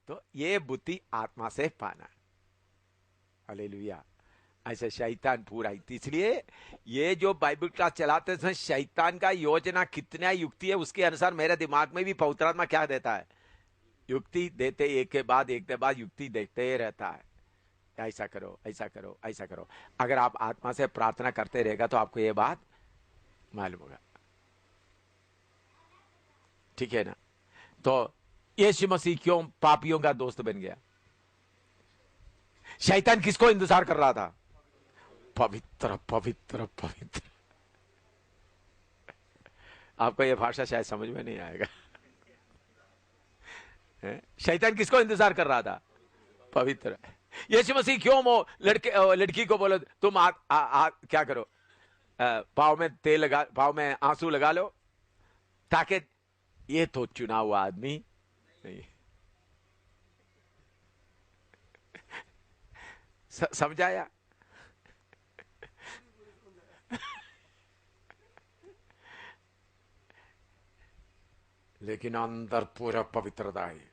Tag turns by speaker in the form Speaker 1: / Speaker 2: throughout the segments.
Speaker 1: तो ये बुद्धि आत्मा से पाना। हालेलुया। ऐसे शैतान पूरा, इसलिए ये जो बाइबल क्लास चलाते हैं शैतान का योजना कितना युक्ति है, उसके अनुसार मेरे दिमाग में भी पवित्र आत्मा क्या देता है, युक्ति देते, एक के बाद युक्ति देखते ही रहता है। ऐसा करो, ऐसा करो, ऐसा करो। अगर आप आत्मा से प्रार्थना करते रहेगा तो आपको ये बात मालूम होगा। ठीक है ना? तो यीशु मसीह क्यों पापियों का दोस्त बन गया? शैतान किसको इंतजार कर रहा था? पवित्र, पवित्र, पवित्र। आपको यह भाषा शायद समझ में नहीं आएगा। शैतान किसको इंतजार कर रहा था? पवित्र। यीशु मसीह क्यों वो लड़की को बोलो तुम क्या करो, पाँव में तेल लगा, पाँव में आंसू लगा लो, ताकि ये तो चुना हुआ आदमी नहीं। समझाया? लेकिन अंदर पूरा पवित्रता है,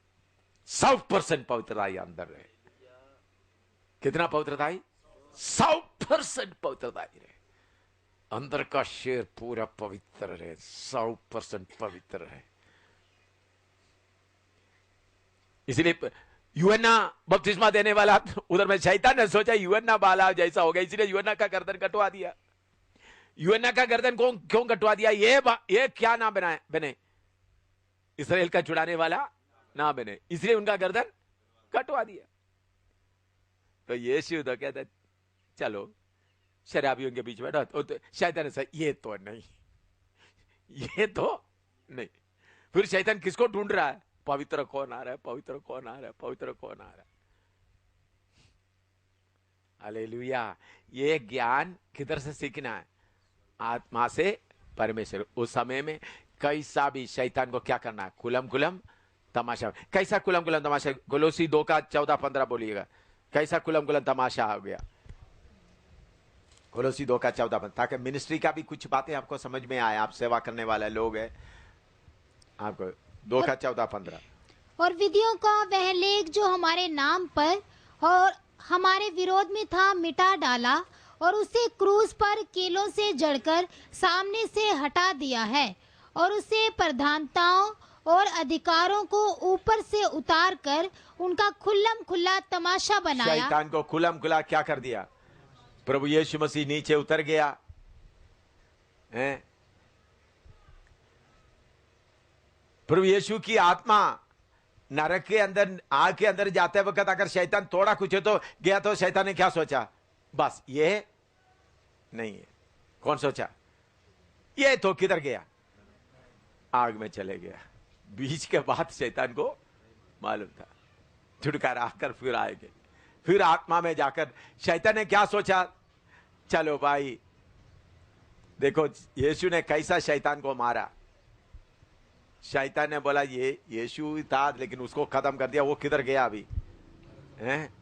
Speaker 1: 100% पवित्रता है अंदर है। कितना पवित्रता है? 100% पवित्रता है। अंदर का शेर पूरा पवित्र है, 100% पवित्र है। इसलिए यूहन्ना बपतिस्मा देने वाला, उधर में शैतान ने सोचा यूहन्ना बाला जैसा होगा, इसलिए यूहन्ना का गर्दन कटवा दिया। यूहन्ना का गर्दन क्यों कटवा दिया? ये क्या ना बने, इसराइल का छुड़ाने वाला ना बने, इसलिए उनका गर्दन कटवा दिया। तो यीशु तो कहता चलो शराबियों के बीच में तो शैतान ने ये तो नहीं, ये तो नहीं। फिर शैतान किसको ढूंढ रहा है? पवित्र कौन आ रहा है, पवित्र कौन आ रहा है, पवित्र कौन आ रहा है। हालेलुया। ये ज्ञान किधर से सीखना है? आत्मा से परमेश्वर। उस समय में कैसा भी शैतान को क्या करना है? कुलम तमाशा। कैसा कुलम तमाशा? कोलोसी 2:14-15 बोलिएगा। कैसा कुलम तमाशा हो गया? कोलोसी 2:14, ताकि मिनिस्ट्री का भी कुछ बातें आपको समझ में आए। आप सेवा करने वाले लोग हैं, आपको 2:14-15।
Speaker 2: और विधियों का वह लेख जो हमारे नाम पर और हमारे विरोध में था मिटा डाला, और उसे क्रूस पर कीलों से जड़कर सामने से हटा दिया है, और उसे प्रधानताओं और अधिकारों को ऊपर से उतार कर उनका खुल्लम खुल्ला तमाशा बनाया।
Speaker 1: शैतान को खुल्लम खुल्ला क्या कर दिया? प्रभु यीशु मसीह नीचे उतर गया है। प्रभु यीशु की आत्मा नरक के अंदर, आग के अंदर जाते वक्त अगर शैतान थोड़ा कुछ तो गया, तो शैतान ने क्या सोचा? बस ये नहीं है। कौन सोचा? ये तो किधर गया? आग में चले गया। बीच के बाद शैतान को मालूम था छुटकारा आकर फिर आएंगे। फिर आत्मा में जाकर शैतान ने क्या सोचा? चलो भाई देखो यीशु ने कैसा शैतान को मारा। शैतान ने बोला ये यीशु था, लेकिन उसको खत्म कर दिया। वो किधर गया अभी? हैं?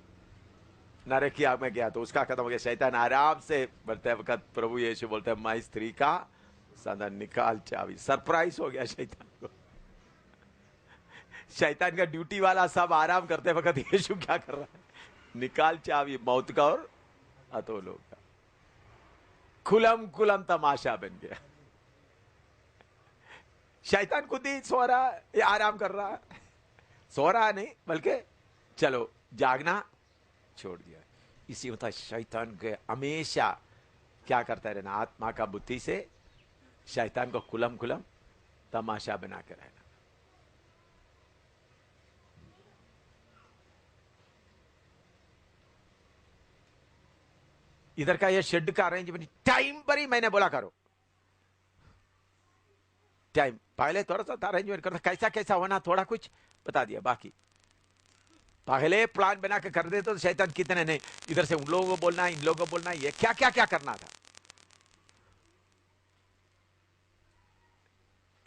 Speaker 1: नरक की आग में गया, तो उसका खत्म हो गया। शैतान आराम से बढ़ते वक्त प्रभु यीशु बोलते हैं मैं स्त्री का संधान निकाल चाबी। सरप्राइज हो गया शैतान को। शैतान का ड्यूटी वाला सब आराम करते वक्त यीशु क्या कर रहा है? निकाल चाबी मौत का और अतोलों का। खुलम तमाशा बन गया। शैतान खुद ही सो रहा है, आराम कर रहा है। सो रहा नहीं, बल्कि चलो जागना छोड़ दिया। इसी होता शैतान के हमेशा क्या करता रहना? आत्मा का बुद्धि से शैतान को खुलम तमाशा बना के रहना। इधर का ये शेड का अरेंजमेंट टाइम पर ही मैंने बोला करो। टाइम पहले थोड़ा सा अरेंजमेंट करता, कैसा कैसा होना थोड़ा कुछ बता दिया। बाकी पहले प्लान बना के कर दे तो शैतान कितने नहीं, इधर से उन लोगों को बोलना है, इन लोगों को बोलना है, ये क्या क्या क्या करना था।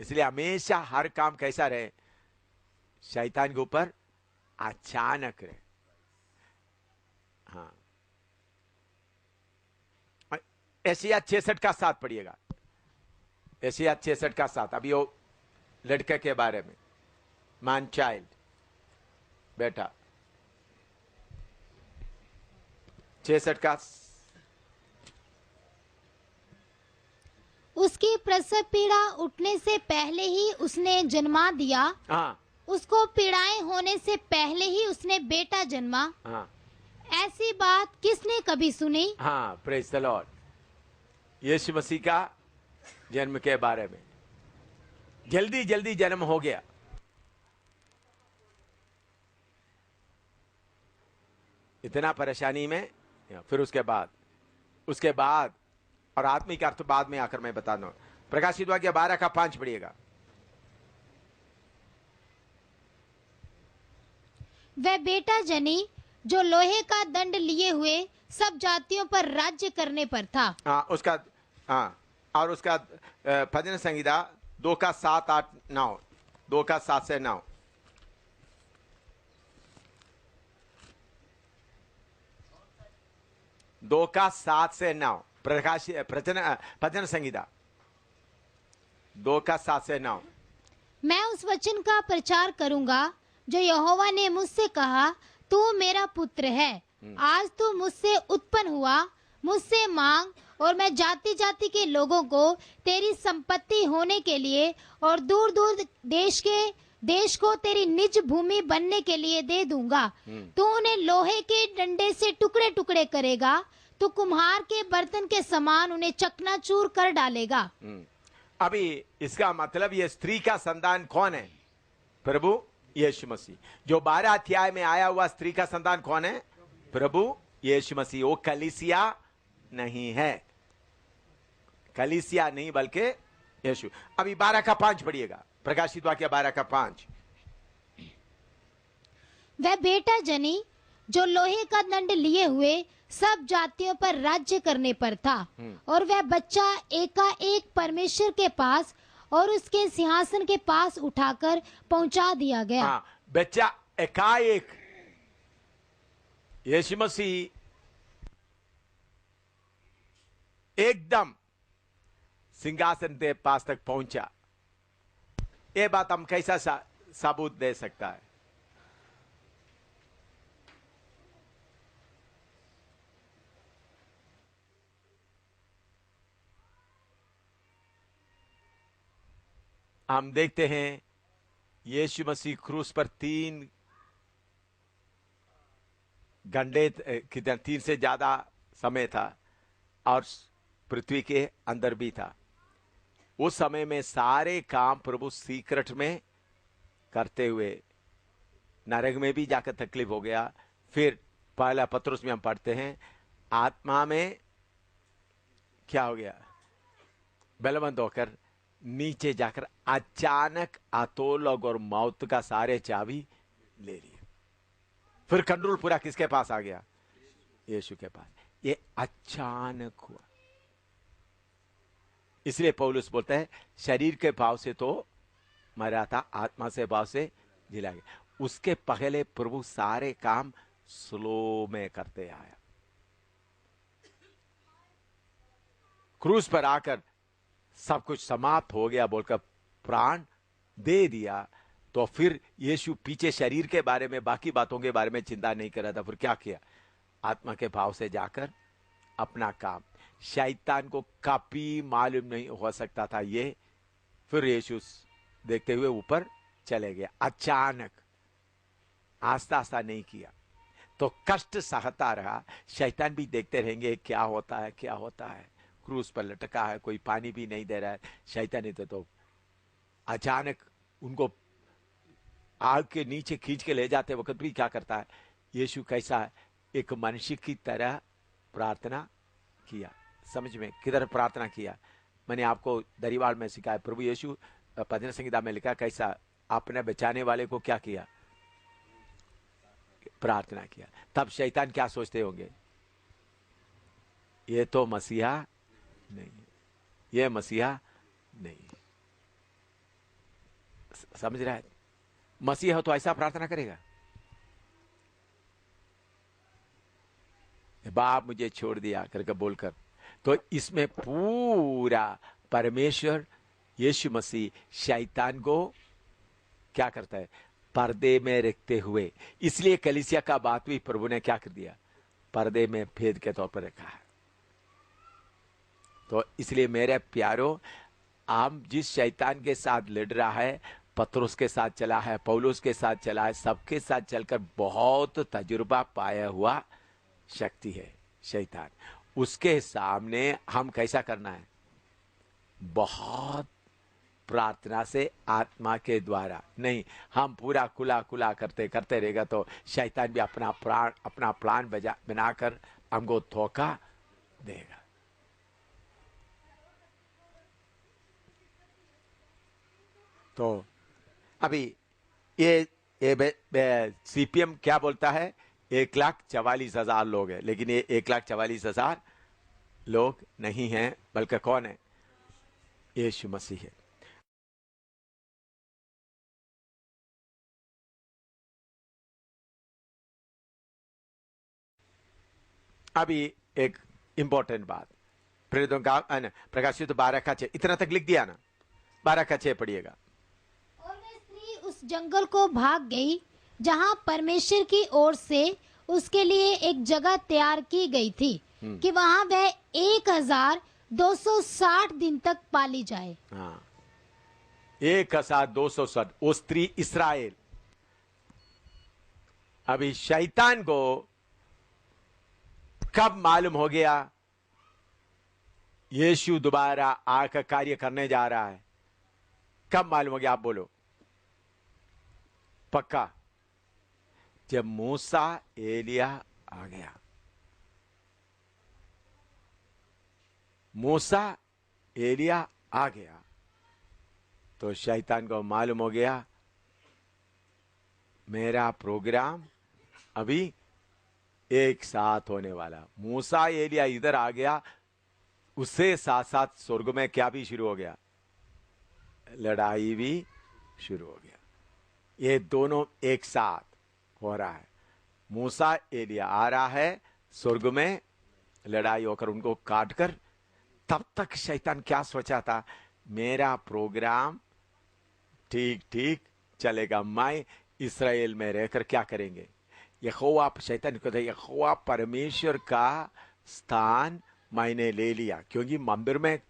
Speaker 1: इसलिए हमेशा हर काम कैसा रहे? शैतान के ऊपर अचानक रहे। हाँ, एशिया 66 का 7 पढ़िएगा। एशिया 66 का 7। अभी वो लड़के के बारे में, मैन चाइल्ड बेटा 66 का
Speaker 2: उसकी प्रसव पीड़ा उठने से पहले ही उसने जन्मा दिया,
Speaker 1: हाँ
Speaker 2: उसको पीड़ाएं होने से पहले ही उसने बेटा जन्मा।
Speaker 1: हाँ
Speaker 2: ऐसी बात किसने कभी सुनी?
Speaker 1: हाँ, प्रेज द लॉर्ड। यीशु मसीह का जन्म के बारे में जल्दी जल्दी जन्म हो गया। इतना परेशानी में, फिर उसके बाद और आत्मिक अर्थ बाद में आकर मैं बता दूं। प्रकाशित वाक्य 12 का 5 पढ़िएगा।
Speaker 2: वह बेटा जनी जो लोहे का दंड लिए हुए सब जातियों पर राज्य करने पर था।
Speaker 1: और उसका भजन संहिता 2 का 7, 8, 9, 2 का 7 से 9। दो का 7 से 9 भजन संहिता 2 का 7 से 9।
Speaker 2: मैं उस वचन का प्रचार करूंगा जो यहोवा ने मुझसे कहा, तू मेरा पुत्र है, आज तू मुझसे उत्पन्न हुआ, मुझसे मांग और मैं जाति जाति के लोगों को तेरी संपत्ति होने के लिए और दूर दूर देश को तेरी निज भूमि बनने के लिए दे दूंगा। तू उन्हें लोहे के डंडे से टुकड़े टुकड़े करेगा, तू कुम्हार के बर्तन के समान उन्हें चकनाचूर कर डालेगा।
Speaker 1: अभी इसका मतलब ये स्त्री का संतान कौन है? प्रभु यीशु मसीह। जो 12 अध्याय में आया हुआ स्त्री का संतान कौन है? प्रभु यीशु मसीह। वो कलीसिया नहीं है, कलीसिया नहीं बल्कि यीशु। अभी 12 का 5 पढ़िएगा। प्रकाशित वाक्य 12 का 5।
Speaker 2: वह बेटा जनी जो लोहे का दंड लिए हुए सब जातियों पर राज्य करने पर था, और वह बच्चा एकाएक परमेश्वर के पास और उसके सिंहासन के पास उठाकर पहुंचा दिया गया।
Speaker 1: हाँ, बच्चा एकाएक यीशु मसीह एकदम सिंहासन के पास तक पहुंचा। ये बात हम कैसा सबूत दे सकता है? हम देखते हैं यीशु मसीह क्रूस पर 3 घंटे कितना 3 से ज्यादा समय था और पृथ्वी के अंदर भी था। उस समय में सारे काम प्रभु सीक्रेट में करते हुए नरक में भी जाकर तकलीफ हो गया। फिर पहला पत्रुस में हम पढ़ते हैं आत्मा में क्या हो गया? बलवंत होकर नीचे जाकर अचानक अतोलोग और मौत का सारे चाबी ले लिए। फिर कंट्रोल पूरा किसके पास आ गया? यीशु के पास। ये अचानक हुआ। इसलिए पौलुस बोलता है शरीर के भाव से तो मरा था, आत्मा से भाव से जिला गया। उसके पहले प्रभु सारे काम स्लो में करते आया। क्रूस पर आकर सब कुछ समाप्त हो गया बोलकर प्राण दे दिया, तो फिर यीशु पीछे शरीर के बारे में बाकी बातों के बारे में चिंता नहीं कर रहा था। फिर क्या किया? आत्मा के भाव से जाकर अपना काम, शैतान को कभी मालूम नहीं हो सकता था ये। फिर यीशु देखते हुए ऊपर चले गए। अचानक, आस्ता आस्ता नहीं किया तो कष्ट सहता रहा। शैतान भी देखते रहेंगे क्या होता है, क्या होता है। क्रूस पर लटका है, कोई पानी भी नहीं दे रहा है। शैतान ने तो अचानक उनको आग के नीचे खींच के ले जाते वक्त भी क्या करता है? यीशु कैसा है? एक मनुष्य की तरह प्रार्थना किया। समझ में किधर प्रार्थना किया? मैंने आपको दरीवार में सिखाया। प्रभु यीशु भजन संहिता में लिखा कैसा अपने बचाने वाले को क्या किया? प्रार्थना किया। तब शैतान क्या सोचते होंगे? ये तो मसीहा नहीं, ये मसीहा नहीं। समझ रहा है? मसीहा हो तो ऐसा प्रार्थना करेगा? बाप मुझे छोड़ दिया करके बोलकर। तो इसमें पूरा परमेश्वर यीशु मसीह शैतान को क्या करता है? पर्दे में रखते हुए, इसलिए कलीसिया का बात भी प्रभु ने क्या कर दिया, पर्दे में भेद के तौर पर रखा है। तो इसलिए मेरे प्यारो, हम जिस शैतान के साथ लड़ रहा है, पतरस के साथ चला है, पौलुस के साथ चला है, सबके साथ चलकर बहुत तजुर्बा पाया हुआ शक्ति है शैतान। उसके सामने हम कैसा करना है, बहुत प्रार्थना से, आत्मा के द्वारा नहीं। हम पूरा खुला खुला करते करते रहेगा तो शैतान भी अपना प्लान बनाकर हमको धोखा देगा। तो अभी ये सीपीएम क्या बोलता है, 1,44,000 लोग हैं, लेकिन ये 1,44,000 लोग नहीं हैं, बल्कि कौन है, यीशु मसीह है। अभी एक इंपॉर्टेंट बात, प्रेरितों का प्रकाशित 12:6, इतना तक लिख दिया ना, 12:6 पढ़िएगा।
Speaker 2: और वह स्त्री उस जंगल को भाग गई जहां परमेश्वर की ओर से उसके लिए एक जगह तैयार की गई थी कि वहां वह 1,260 दिन तक पाली जाए।
Speaker 1: हाँ, 1,260, वो स्त्री इस्राएल। अभी शैतान को कब मालूम हो गया यीशु दोबारा आकर कार्य करने जा रहा है? कब मालूम हो गया, आप बोलो पक्का? जब मूसा एलिया आ गया। मूसा एलिया आ गया तो शैतान को मालूम हो गया मेरा प्रोग्राम अभी एक साथ होने वाला। मूसा एलिया इधर आ गया, उससे साथ साथ स्वर्ग में क्या भी शुरू हो गया, लड़ाई भी शुरू हो गया। ये दोनों एक साथ हो रहा है। मूसा एलिया आ रहा है, स्वर्ग में लड़ाई होकर उनको काटकर। तब तक शैतान क्या सोचा था, मेरा प्रोग्राम ठीक ठीक चलेगा, मैं इस्राएल में रहकर क्या करेंगे, यहोवा, शैतान कहता है यहोवा परमेश्वर का स्थान मैंने ले लिया, क्योंकि मंदिर में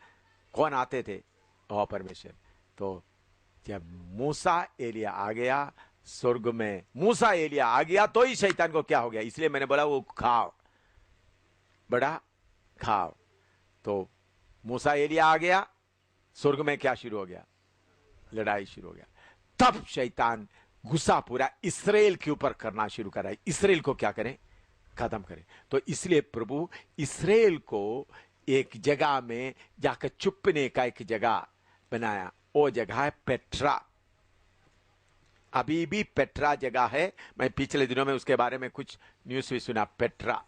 Speaker 1: कौन आते थे, यहोवा परमेश्वर। तो जब मूसा एलिया आ गया, स्वर्ग में मूसा एलिया आ गया तो ही शैतान को क्या हो गया, इसलिए मैंने बोला वो खाओ, बड़ा खाओ। तो मूसा एलिया आ गया, स्वर्ग में क्या शुरू हो गया, लड़ाई शुरू हो गया। तब शैतान गुस्सा पूरा इस्राएल के ऊपर करना शुरू करा, इस्राएल को क्या करें, खत्म करें। तो इसलिए प्रभु इस्राएल को एक जगह में जाकर छुपने का एक जगह बनाया, वो जगह है पेट्रा। अभी भी पेट्रा जगह है, मैं पिछले दिनों में उसके बारे में कुछ न्यूज भी सुना। पेट्रा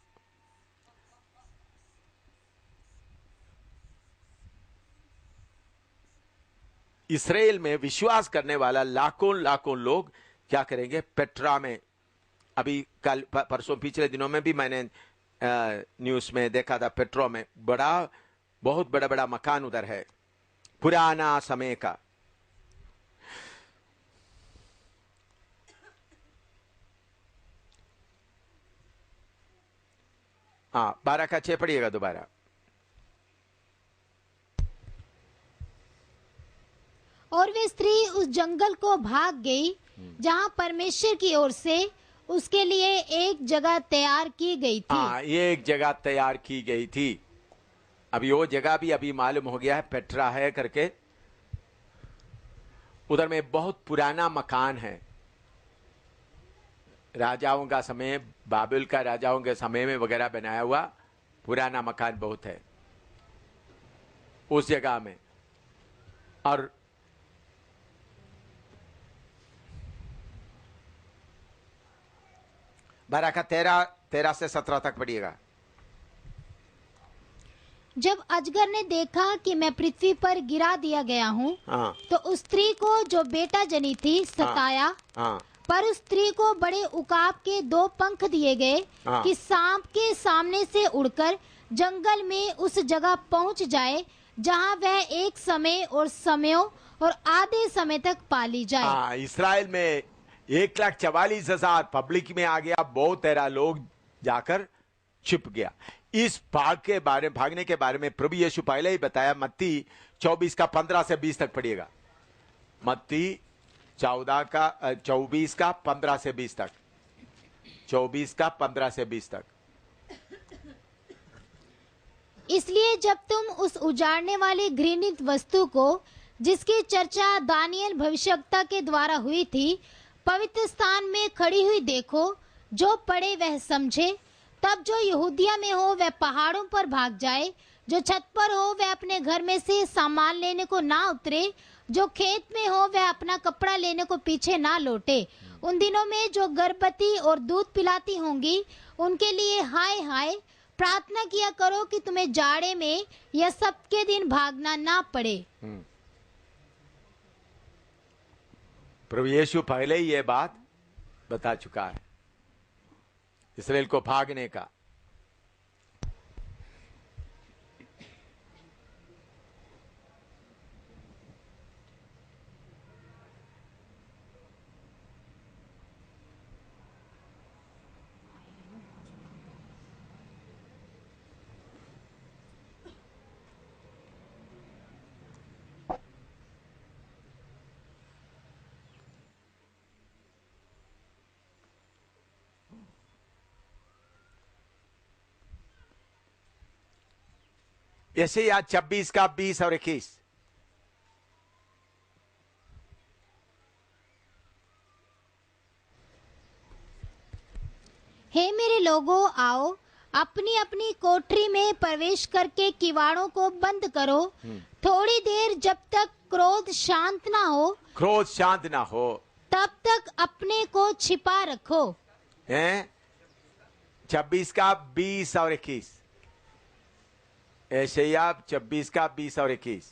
Speaker 1: इस्राएल में विश्वास करने वाला लाखों लाखों लोग क्या करेंगे, पेट्रा में। अभी कल परसों पिछले दिनों में भी मैंने न्यूज में देखा था, पेट्रो में बहुत बड़ा बड़ा मकान उधर है, पुराना समय का। हाँ, 12:6 पढ़िएगा दोबारा।
Speaker 2: और वे स्त्री उस जंगल को भाग गई जहां परमेश्वर की ओर से उसके लिए एक जगह तैयार की गई थी।
Speaker 1: हाँ, ये एक जगह तैयार की गई थी। अभी वो जगह भी अभी मालूम हो गया है, पेट्रा है करके। उधर में बहुत पुराना मकान है, राजाओं का समय, बाबिल का राजाओं के समय में वगैरह बनाया हुआ पुराना मकान बहुत है उस जगह में। और बारह का 13 से 17 तक पढ़िएगा।
Speaker 2: जब अजगर ने देखा कि मैं पृथ्वी पर गिरा दिया गया हूँ,
Speaker 1: हाँ,
Speaker 2: तो उस स्त्री को जो बेटा जनी थी सताया।
Speaker 1: हाँ,
Speaker 2: पर उस स्त्री को बड़े उकाब के 2 पंख दिए गए
Speaker 1: हाँ।
Speaker 2: कि सांप के सामने से उड़कर जंगल में उस जगह पहुंच जाए जहां वह एक समय और समयों और आधे समय तक पाली जाए।
Speaker 1: हाँ, इस्राएल में 1,44,000 पब्लिक में आ गया, बहुत तेरा लोग जाकर छिप गया। इस भागने के बारे में प्रभु यीशु पहले ही बताया। मत्ती 24 का 15 से 20 तक पढ़िएगा। मत्ती 24 का 15 से 20 तक। 24 का 15 से 20 तक।
Speaker 2: इसलिए जब तुम उस उजाड़ने वाली घृणित वस्तु को, जिसकी चर्चा दानियल भविष्यवक्ता के द्वारा हुई थी, पवित्र स्थान में खड़ी हुई देखो, जो पढ़े वह समझे। तब जो यहूदिया में हो वह पहाड़ों पर भाग जाए, जो छत पर हो वह अपने घर में से सामान लेने को ना उतरे, जो खेत में हो वह अपना कपड़ा लेने को पीछे ना लौटे। उन दिनों में जो गर्भवती और दूध पिलाती होंगी, उनके लिए हाय हाय। प्रार्थना किया करो कि तुम्हें जाड़े में या सबके दिन भागना ना पड़े।
Speaker 1: प्रभु यीशु पहले ही ये बात बता चुका है इसराइल को भागने का। यशायाह 26 का 20 और 21।
Speaker 2: हे मेरे लोगों, आओ अपनी अपनी कोठरी में प्रवेश करके किवाड़ों को बंद करो, थोड़ी देर जब तक क्रोध शांत ना हो।
Speaker 1: क्रोध शांत ना हो
Speaker 2: तब तक अपने को छिपा रखो।
Speaker 1: हैं? 26 का 20 और 21। यशायाह 26 का 20 और 21।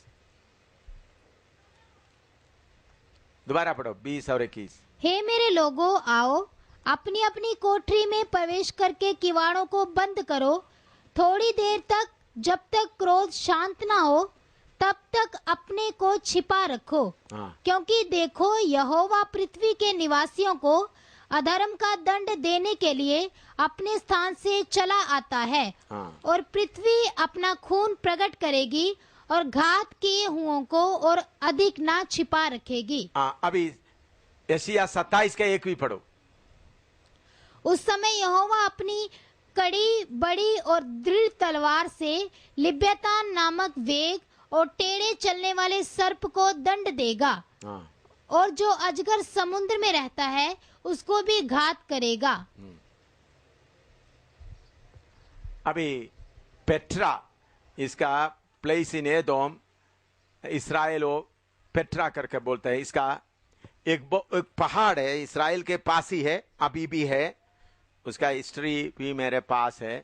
Speaker 1: दोबारा पढ़ो, 20 और 21।
Speaker 2: हे मेरे लोगों, आओ अपनी अपनी कोठरी में प्रवेश करके किवाड़ों को बंद करो, थोड़ी देर तक जब तक क्रोध शांत ना हो, तब तक अपने को छिपा रखो। क्योंकि देखो, यहोवा पृथ्वी के निवासियों को अधर्म का दंड देने के लिए अपने स्थान से चला आता है। और पृथ्वी अपना खून प्रकट करेगी और घात किए हुओं को और अधिक ना छिपा रखेगी।
Speaker 1: अभी यशायाह 27 का 1 भी पढ़ो।
Speaker 2: उस समय यहोवा अपनी कड़ी, बड़ी और दृढ़ तलवार से लिब्यतान नामक वेग और टेढ़े चलने वाले सर्प को दंड देगा, और जो अजगर समुद्र में रहता है उसको भी घात करेगा।
Speaker 1: अभी पेट्रा, इसका प्लेस इन एदोम, इसराइलो पेट्रा करके बोलते हैं। इसका एक पहाड़ है, इसराइल के पास ही है, अभी भी है। उसका हिस्ट्री भी मेरे पास है,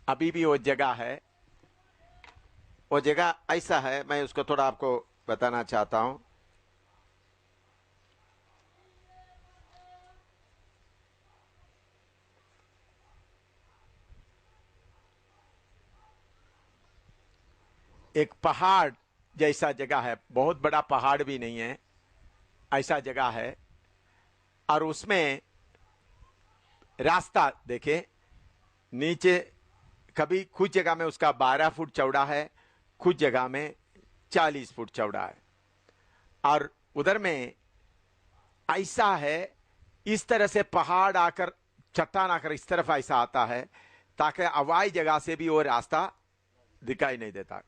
Speaker 1: अभी भी वो जगह है। वो जगह ऐसा है, मैं उसको थोड़ा आपको बताना चाहता हूं। एक पहाड़ जैसा जगह है, बहुत बड़ा पहाड़ भी नहीं है, ऐसा जगह है। और उसमें रास्ता देखे, नीचे कभी कुछ जगह में उसका 12 फुट चौड़ा है, कुछ जगह में 40 फुट चौड़ा है। और उधर में ऐसा है, इस तरह से पहाड़ आकर, चट्टान आकर इस तरफ ऐसा आता है, ताकि हवाई जगह से भी वो रास्ता दिखाई नहीं देता।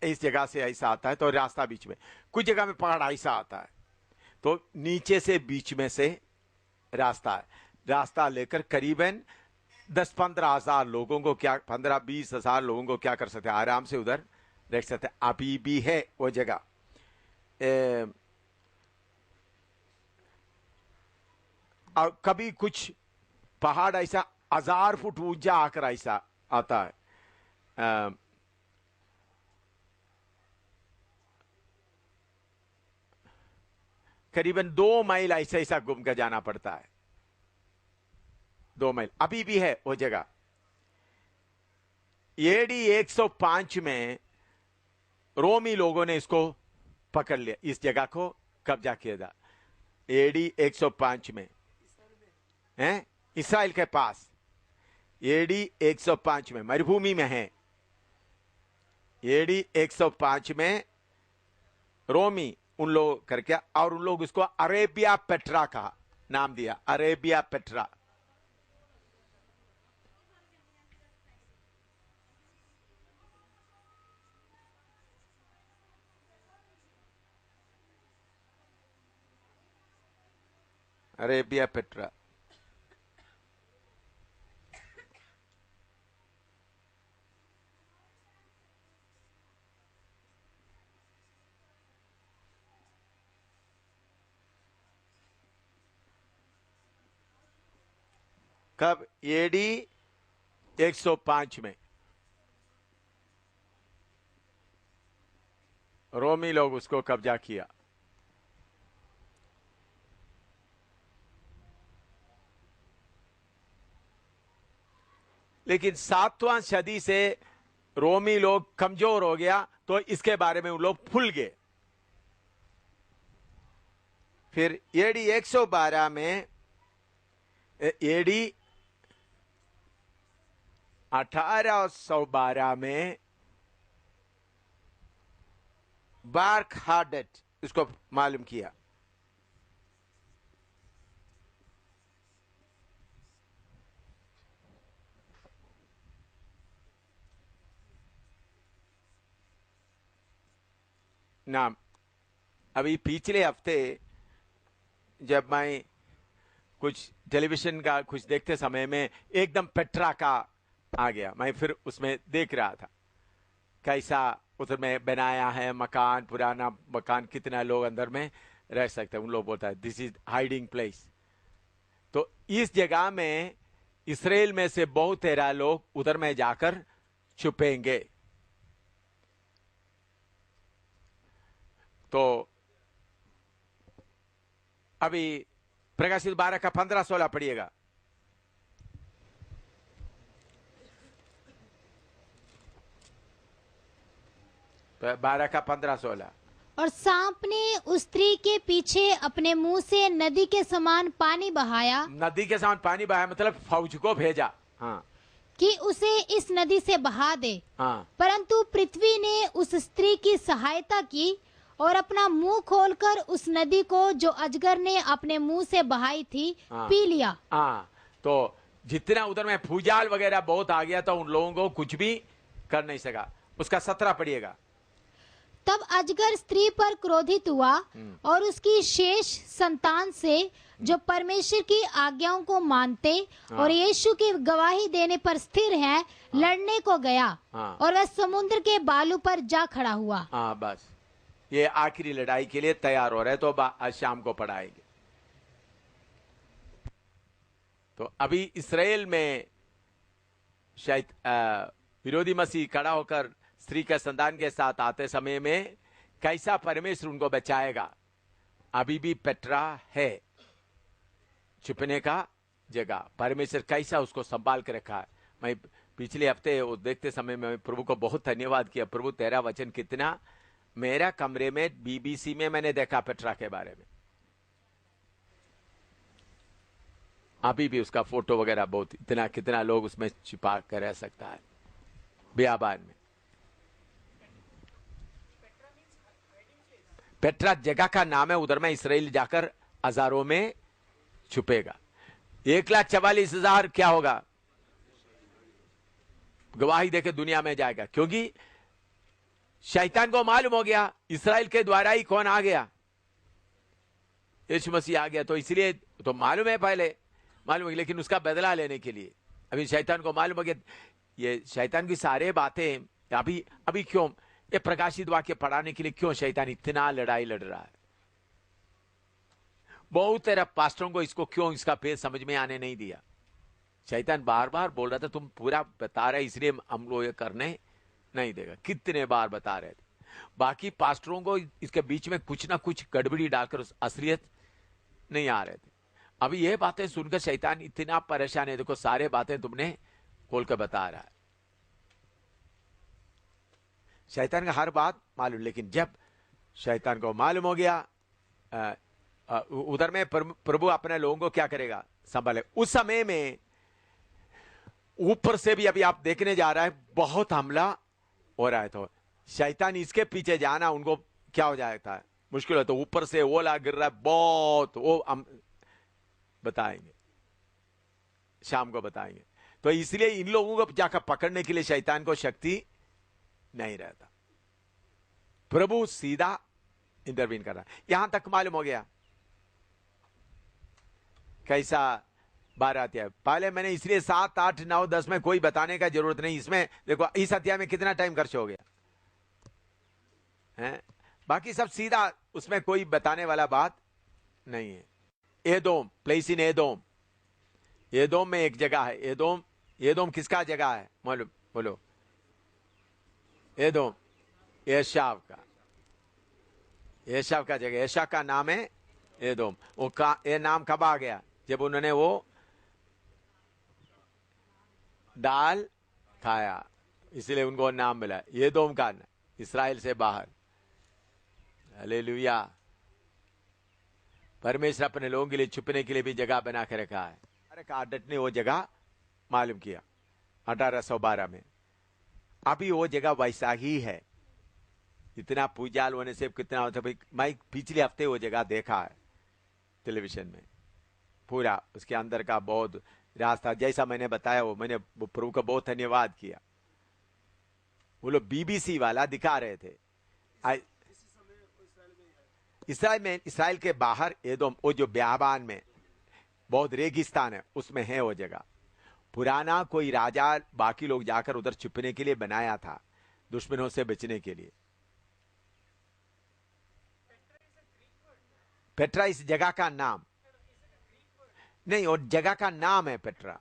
Speaker 1: इस जगह से ऐसा आता है तो रास्ता बीच में, कुछ जगह में पहाड़ ऐसा आता है, तो नीचे से बीच में से रास्ता है। रास्ता लेकर करीबन 10-15 हजार लोगों को, क्या 15-20 हजार लोगों को क्या कर सकते हैं, आराम से उधर रह सकते हैं। अभी भी है वो जगह। और कभी कुछ पहाड़ ऐसा 1000 फुट ऊंचा आकर ऐसा आता है। करीबन 2 माइल ऐसा ऐसा घूम कर जाना पड़ता है, 2 माइल। अभी भी है वो जगह। एडी 105 में रोमी लोगों ने इसको पकड़ लिया, इस जगह को कब्जा किया था। एडी 105 में हैं, इसराइल के पास एडी 105 में मरुभूमि में है। एडी 105 में रोमी उन लोग करके, और उन लोग उसको अरेबिया पेट्रा का नाम दिया, अरेबिया पेट्रा। Arabia Petra. कब? एडी 105 में रोमी लोग उसको कब्जा किया। लेकिन 7वां सदी से रोमी लोग कमजोर हो गया, तो इसके बारे में उन लोग भूल गए। फिर एडी 112 में, एडी 1812 में बार्क हार्डेट इसको मालूम किया। नाम अभी पिछले हफ्ते जब मैं कुछ टेलीविजन का कुछ देखते समय में एकदम पेट्रा का आ गया, मैं फिर उसमें देख रहा था कैसा उधर में बनाया है मकान, पुराना मकान, कितना लोग अंदर में रह सकते हैं। उन लोग बोलता है दिस इज हाइडिंग प्लेस। तो इस जगह में इसराइल में से बहुत तेरा लोग उधर में जाकर छुपेंगे। तो अभी प्रकाशित 12 का 15-16 पढ़िएगा। तो 12 का 15-16।
Speaker 2: और सांप ने उस स्त्री के पीछे अपने मुंह से नदी के समान पानी बहाया।
Speaker 1: नदी के समान पानी बहाया मतलब फौज को भेजा, हाँ,
Speaker 2: कि उसे इस नदी से बहा दे।
Speaker 1: हाँ।
Speaker 2: परंतु पृथ्वी ने उस स्त्री की सहायता की और अपना मुंह खोलकर उस नदी को जो अजगर ने अपने मुंह से बहाई थी,
Speaker 1: हाँ,
Speaker 2: पी लिया।
Speaker 1: हाँ। तो जितना उधर में भूजाल वगैरह बहुत आ गया था, उन लोगों को कुछ भी कर नहीं सका। उसका 17 पढ़िएगा।
Speaker 2: तब अजगर स्त्री पर क्रोधित हुआ और उसकी शेष संतान से जो परमेश्वर की आज्ञाओं को मानते और यीशु की गवाही देने पर स्थिर हैं, लड़ने को गया। और वह समुद्र के बालू पर जा खड़ा हुआ।
Speaker 1: हाँ, बस ये आखिरी लड़ाई के लिए तैयार हो रहे, तो आज शाम को पढ़ाएंगे। तो अभी इसराइल में शायद विरोधी मसीह खड़ा होकर स्त्री के संतान के साथ आते समय में कैसा परमेश्वर उनको बचाएगा। अभी भी पेट्रा है, छुपने का जगह। परमेश्वर कैसा उसको संभाल के रखा है। मैं पिछले हफ्ते वो देखते समय में प्रभु को बहुत धन्यवाद किया। प्रभु तेरा वचन कितना, मेरा कमरे में बीबीसी में मैंने देखा पेट्रा के बारे में। अभी भी उसका फोटो वगैरह बहुत, इतना कितना लोग उसमें छिपा कर रह सकता है बियाबान में। पेट्रा जगह का नाम है, उधर में इसराइल जाकर हजारों में छुपेगा। 1,44,000 क्या होगा? गवाही देके दुनिया में जाएगा, क्योंकि शैतान को मालूम हो गया इसराइल के द्वारा ही कौन आ गया, यीशु मसीह आ गया। तो इसलिए तो मालूम है, पहले मालूम है, लेकिन उसका बदला लेने के लिए अभी शैतान को मालूम हो गया। ये शैतान की सारे बातें अभी क्यों ये प्रकाशित वाक्य पढ़ाने के लिए क्यों शैतान इतना लड़ाई लड़ रहा है? बहुत तरह पास्टरों को इसको क्यों इसका पेज समझ में आने नहीं दिया। शैतान बार बार बोल रहा था तुम पूरा बता रहे, इसलिए हम लोग ये करने नहीं देगा। कितने बार बता रहे थे। बाकी पास्टरों को इसके बीच में कुछ ना कुछ गड़बड़ी डालकर असलियत नहीं आ रहे थे। अभी ये बातें सुनकर शैतान इतना परेशान है। देखो सारे बातें तुमने खोल कर बता रहा है। शैतान का हर बात मालूम, लेकिन जब शैतान को मालूम हो गया उधर में प्रभु अपने लोगों को क्या करेगा, संभाले। उस समय में ऊपर से भी अभी आप देखने जा रहा है बहुत हमला हो रहा है, तो शैतान इसके पीछे जाना उनको क्या हो जाता है, मुश्किल है। तो ऊपर से ओला गिर रहा है बहुत, वो हम बताएंगे, शाम को बताएंगे। तो इसलिए इन लोगों को जाकर पकड़ने के लिए शैतान को शक्ति नहीं रहता, प्रभु सीधा इंटरवीन कर रहा है। यहां तक मालूम हो गया कैसा 12 अध्याय। पहले मैंने इसलिए 7, 8, 9, 10 में कोई बताने का जरूरत नहीं। इसमें देखो इस अध्याय में कितना टाइम खर्च हो गया है, बाकी सब सीधा, उसमें कोई बताने वाला बात नहीं है। एदोम, प्लेस इन एदोम, एदोम में एक जगह है। एदोम, एदोम किसका जगह है मालूम, बोलो? एदोम एशाव का, एशाव का जगह, एशा का नाम है एदोम। वो का ये नाम कब आ गया, जब उन्होंने वो दाल खाया, इसलिए उनको नाम मिला एदोम का, इस्राएल से बाहर। हालेलुया। परमेश्वर अपने लोगों के लिए छुपने के लिए भी जगह बना के रखा है। आदत ने वो जगह मालूम किया 1812 में। अभी वो जगह वैसा ही है। इतना पूजाल होने से कितना होता भाई, मैं पिछले हफ्ते वो जगह देखा है टेलीविजन में, पूरा उसके अंदर का बहुत रास्ता जैसा मैंने बताया, वो मैंने प्रभु का बहुत धन्यवाद किया। वो लोग बीबीसी वाला दिखा रहे थे। इस्राएल में, इस्राएल के बाहर एदोम, वो जो ब्याबान में बहुत रेगिस्तान है, उसमें है वो जगह। पुराना कोई राजा, बाकी लोग जाकर उधर छुपने के लिए बनाया था, दुश्मनों से बचने के लिए। पेट्रा इस जगह का नाम नहीं, और जगह का नाम है पेट्रा,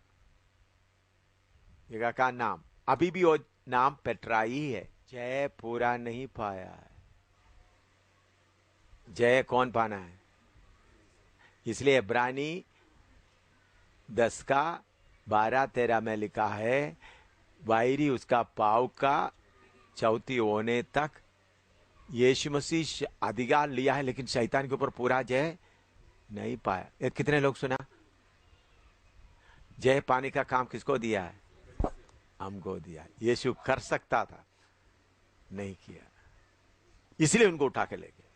Speaker 1: जगह का नाम। अभी भी वो नाम पेट्रा ही है। जय पूरा नहीं पाया है, जय कौन पाना है? इसलिए इब्रानी 10 का 12-13 में लिखा है, वायरी उसका पाव का चौथी होने तक यीशु मसीह अधिकार लिया है, लेकिन शैतान के ऊपर पूरा जय नहीं पाया। ये कितने लोग सुना? जय पाने का काम किसको दिया है? हमको दिया। यीशु कर सकता था, नहीं किया, इसलिए उनको उठा के ले गए,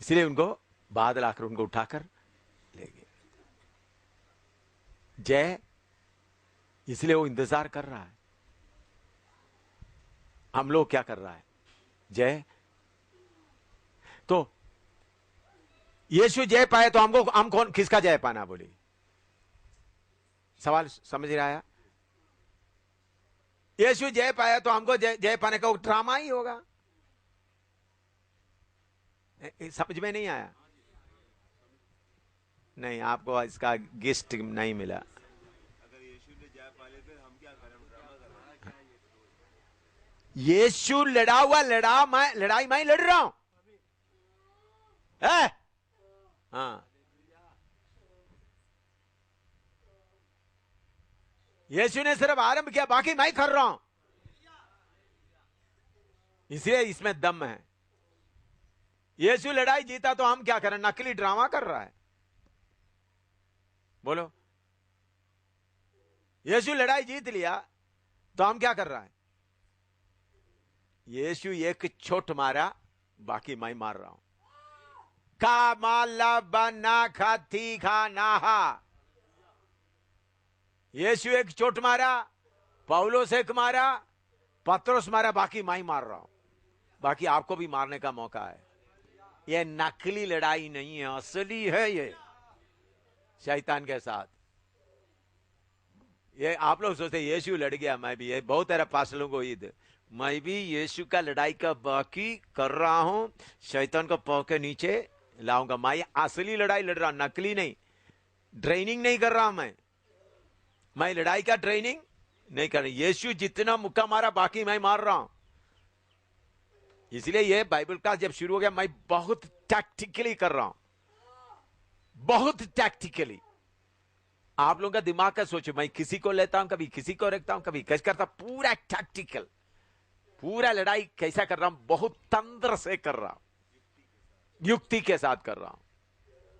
Speaker 1: इसलिए उनको बादल आकर उनको उठाकर ले गए। जय, इसलिए वो इंतजार कर रहा है। हम लोग क्या कर रहा है? जय। तो यीशु जय पाए तो हमको, हम कौन, किसका जय पाना? बोली, सवाल समझ रहा है? यीशु जय पाया तो हमको जय पाने का ड्रामा ही होगा। समझ में नहीं आया? नहीं, आपको इसका गिस्ट नहीं मिला।
Speaker 3: अगर यीशु ने जय पा ली, फिर हम क्या करें? ड्रामा कर रहा है।
Speaker 1: यीशु लड़ा हुआ, लड़ाई मैं लड़ रहा हूं। हाँ, यीशु ने सिर्फ आरंभ किया, बाकी मैं कर रहा हूं। इसलिए इसमें दम है। यीशु लड़ाई जीता तो हम क्या करें? नकली ड्रामा कर रहा है। बोलो, यीशु लड़ाई जीत लिया तो हम क्या कर रहा है? यीशु एक चोट मारा, बाकी मैं मार रहा हूं। का माला बना खाती खाना। यीशु एक चोट मारा, पौलोस एक मारा, पत्रोस मारा, बाकी मैं मार रहा हूं। बाकी आपको भी मारने का मौका है। यह नकली लड़ाई नहीं है, असली है ये शैतान के साथ। ये आप लोग सोचते यीशु लड़ गया, मैं भी, ये बहुत सारे पास्टरों को ईद, मैं भी यीशु का लड़ाई का बाकी कर रहा हूं, शैतान को पांव के नीचे लाऊंगा। मैं असली लड़ाई लड़ रहा, नकली नहीं। ट्रेनिंग नहीं कर रहा मैं लड़ाई का ट्रेनिंग नहीं कर रहा। यीशु जितना मुक्का मारा, बाकी मैं मार रहा हूं। इसलिए ये बाइबल क्लास जब शुरू हो गया, मैं बहुत टैक्टिकली कर रहा हूं, बहुत टैक्टिकली। आप लोगों का दिमाग का सोचो, मैं किसी को लेता हूं, कभी किसी को रखता हूं, कभी कैसे करता, पूरा टैक्टिकल, पूरा लड़ाई कैसा कर रहा हूं, बहुत तंत्र से कर रहा हूं। युक्ति के साथ कर रहा हूं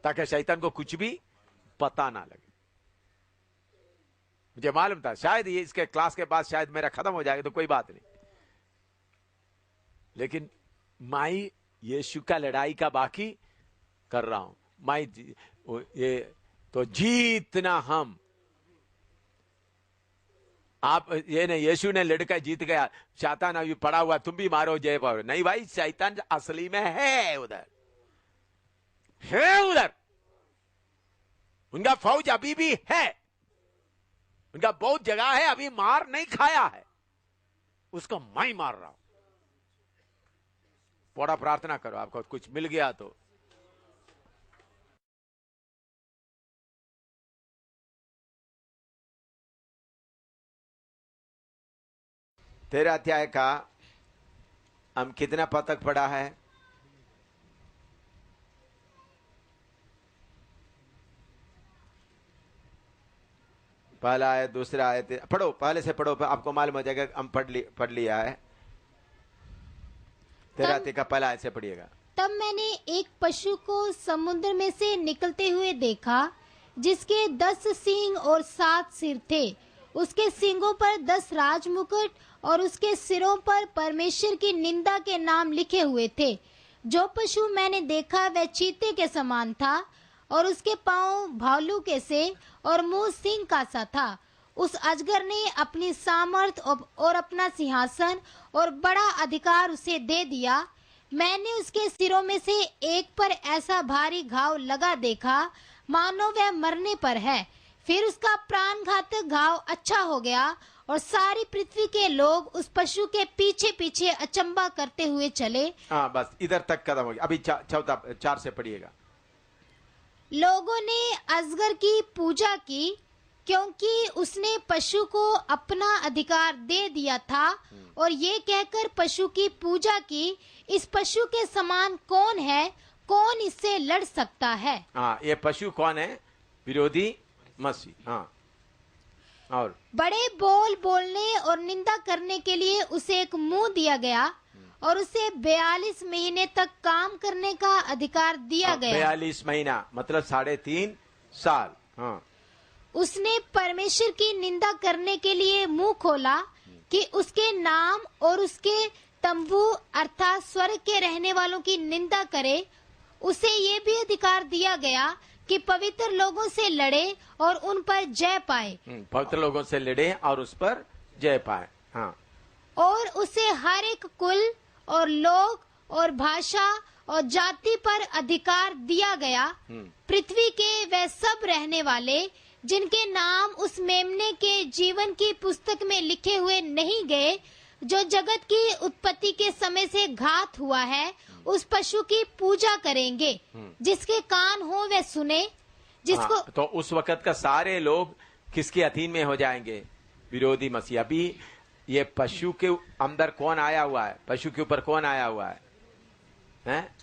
Speaker 1: ताकि शैतान को कुछ भी पता ना लगे। मुझे मालूम था शायद ये इसके क्लास के बाद शायद मेरा खत्म हो जाएगा तो कोई बात नहीं, लेकिन मैं यीशु का लड़ाई का बाकी कर रहा हूं। मैं ये तो जीतना हम, आप ये नहीं यीशु ने लड़का जीत गया, शैतान अभी पड़ा हुआ तुम भी मारो जय पाओ, नहीं भाई, शैतान असली में है उधर, है उधर, उनका फौज अभी भी है, उनका बहुत जगह है, अभी मार नहीं खाया है, उसको मैं मार रहा हूं। थोड़ा प्रार्थना करो, आपको कुछ मिल गया तो। तेरा अध्याय का हम कितना पद तक पढ़ा है? पहला आयत, दूसरा आयत, पढ़ो, पहले से पढ़ो, आपको मालूम हो जाएगा। हम पढ़ लिया है। तेरा अध्याय का पहला आयत से पढ़िएगा।
Speaker 2: तब मैंने एक पशु को समुद्र में से निकलते हुए देखा, जिसके 10 सींग और 7 सिर थे। उसके सींगों पर 10 राजमुकुट और उसके सिरों पर परमेश्वर की निंदा के नाम लिखे हुए थे। जो पशु मैंने देखा वह चीते के समान था और उसके पांव भालू के से और मुंह सिंह का सा था। उस अजगर ने अपनी सामर्थ और अपना सिंहासन और बड़ा अधिकार उसे दे दिया। मैंने उसके सिरों में से एक पर ऐसा भारी घाव लगा देखा मानो वह मरने पर है। फिर उसका प्राण घातक घाव अच्छा हो गया और सारी पृथ्वी के लोग उस पशु के पीछे पीछे अचंबा करते हुए चले।
Speaker 1: हाँ, बस इधर तक खत्म हो गया। अभी चौथा 4 से पढ़िएगा।
Speaker 2: लोगों ने अजगर की पूजा की, क्योंकि उसने पशु को अपना अधिकार दे दिया था, और ये कहकर पशु की पूजा की, इस पशु के समान कौन है, कौन इससे लड़ सकता है।
Speaker 1: हाँ, ये पशु कौन है? विरोधी मसीह। हाँ, और
Speaker 2: बड़े बोल बोलने और निंदा करने के लिए उसे एक मुंह दिया गया और उसे 42 महीने तक काम करने का अधिकार दिया गया।
Speaker 1: 42 महीना मतलब 3.5 साल। हाँ,
Speaker 2: उसने परमेश्वर की निंदा करने के लिए मुंह खोला कि उसके नाम और उसके तंबू अर्थात स्वर्ग के रहने वालों की निंदा करे। उसे ये भी अधिकार दिया गया कि पवित्र लोगों से लड़े और उन पर जय पाए।
Speaker 1: पवित्र लोगों से लड़े और उस पर जय पाए। हाँ,
Speaker 2: और उसे हर एक कुल और लोग और भाषा और जाति पर अधिकार दिया गया। पृथ्वी के वे सब रहने वाले जिनके नाम उस मेमने के जीवन की पुस्तक में लिखे हुए नहीं गए, जो जगत की उत्पत्ति के समय से घात हुआ है, उस पशु की पूजा करेंगे। जिसके कान हो वह सुने। जिसको
Speaker 1: हाँ, तो उस वक्त का सारे लोग किसके अधीन में हो जाएंगे? विरोधी मसीह। अभी ये पशु के अंदर कौन आया हुआ है? पशु के ऊपर कौन आया हुआ है? हैं?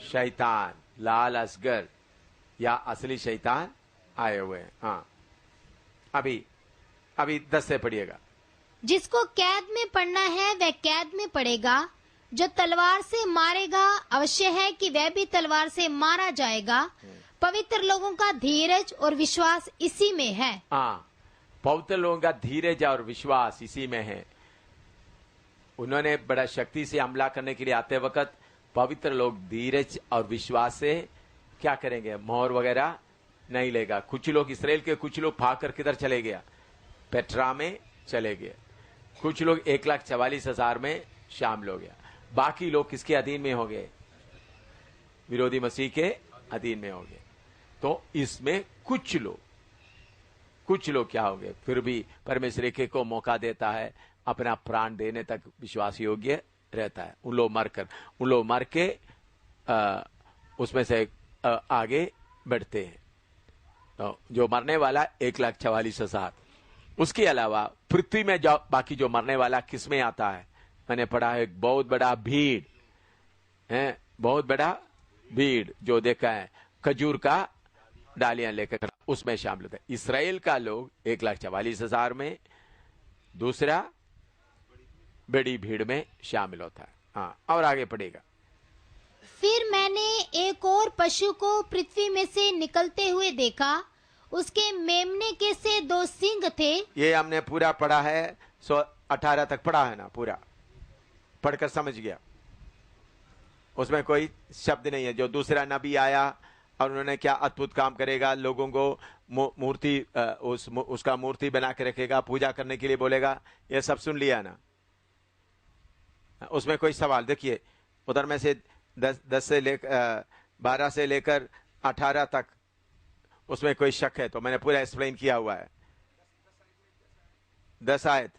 Speaker 1: शैतान, लाल असगर या असली शैतान आए हुए हैं। हाँ, अभी 10 से पढ़िएगा।
Speaker 2: जिसको कैद में पड़ना है वह कैद में पड़ेगा, जो तलवार से मारेगा अवश्य है कि वह भी तलवार से मारा जाएगा। पवित्र लोगों का धीरज और विश्वास इसी में है।
Speaker 1: हाँ, पवित्र लोगों का धीरज और विश्वास इसी में है। उन्होंने बड़ा शक्ति से हमला करने के लिए आते वक्त पवित्र लोग धीरज और विश्वास से क्या करेंगे? मोहर वगैरह नहीं लेगा। कुछ लोग इसराइल के कुछ लोग भाग कर किधर चले गया? पेट्रा में चले गए। कुछ लोग 1,44,000 में शामिल हो गया। बाकी लोग किसके अधीन में हो गए? विरोधी मसीह के अधीन में हो गए। तो इसमें कुछ लोग क्या हो गए? फिर भी परमेश्वर को मौका देता है, अपना प्राण देने तक विश्वास योग्य रहता है। उन लोग मर के उसमें से आगे बढ़ते हैं। तो जो मरने वाला 1,44,000, उसके अलावा पृथ्वी में जो बाकी जो मरने वाला किस में आता है? मैंने पढ़ा है एक बहुत बड़ा भीड़ है, बहुत बड़ा भीड़ जो देखा है खजूर का डालियां लेकर, उसमें शामिल होता है। इसराइल का लोग 1,44,000 में, दूसरा बड़ी भीड़ में शामिल होता है। हाँ, और आगे पढ़ेगा।
Speaker 2: फिर मैंने एक और पशु को पृथ्वी में से निकलते हुए देखा। उसके मेमने के से 2 सींग थे।
Speaker 1: ये हमने पूरा पढ़ा है, 118 तक पढ़ा है ना, पूरा पढ़कर समझ गया। उसमें कोई शब्द नहीं है। जो दूसरा नबी आया और उन्होंने क्या अद्भुत काम करेगा, लोगों को मूर्ति उसका मूर्ति बना के रखेगा, पूजा करने के लिए बोलेगा, ये सब सुन लिया ना। उसमें कोई सवाल देखिए, उधर में से 10 से लेकर 12 से लेकर 18 तक उसमें कोई शक है तो मैंने पूरा एक्सप्लेन किया हुआ है। 10 आयत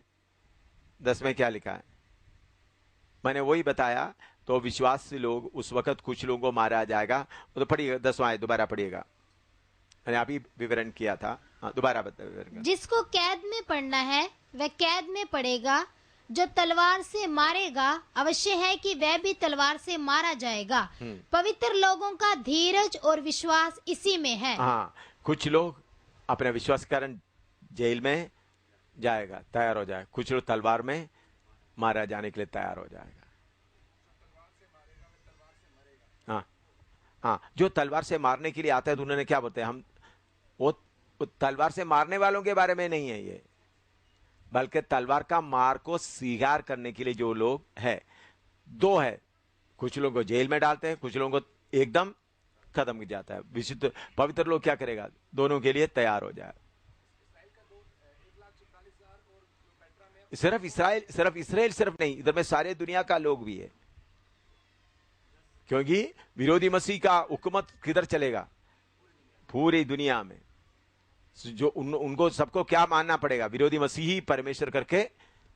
Speaker 1: 10 में क्या लिखा है मैंने वही बताया। तो विश्वासी लोग उस वक्त कुछ लोगों को मारा जाएगा। तो पढ़िएगा 10वां आयत, दोबारा पढ़िएगा, मैंने अभी विवरण किया था। दोबारा बताइए।
Speaker 2: जिसको कैद में पड़ना है वह कैद में पड़ेगा, जो तलवार से मारेगा अवश्य है कि वह भी तलवार से मारा जाएगा। पवित्र लोगों का धीरज और विश्वास इसी में है।
Speaker 1: हाँ, कुछ लोग अपने विश्वास के कारण जेल में जाएगा, तैयार हो जाए। कुछ लोग तलवार में मारा जाने के लिए तैयार हो जाएगा। हाँ हाँ, जो तलवार से मारने के लिए आता है तो उन्होंने क्या बोलते हैं, हम वो तलवार से मारने वालों के बारे में नहीं है ये, बल्कि तलवार का मार को स्वीकार करने के लिए जो लोग है। 2 है, कुछ लोगों को जेल में डालते हैं, कुछ लोगों को एकदम खत्म किया जाता है। विशुद्ध पवित्र लोग क्या करेगा, दोनों के लिए तैयार हो जाए। सिर्फ इसराइल सिर्फ नहीं, इधर में सारे दुनिया का लोग भी है, क्योंकि विरोधी मसीह का हुकूमत किधर चलेगा, पूरी दुनिया में। जो उनको सबको क्या मानना पड़ेगा, विरोधी मसीही परमेश्वर करके,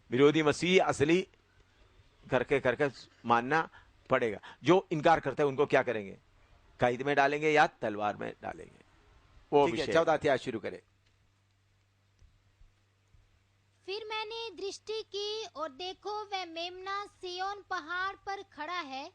Speaker 1: विरोधी मसीह असली करके मानना पड़ेगा। जो इनकार करते हैं उनको क्या करेंगे, कैद में डालेंगे या तलवार में डालेंगे, वो विषय। 14 अध्याय शुरू करें।
Speaker 2: फिर मैंने दृष्टि की और देखो वह मेमना सिय्योन पहाड़ पर खड़ा है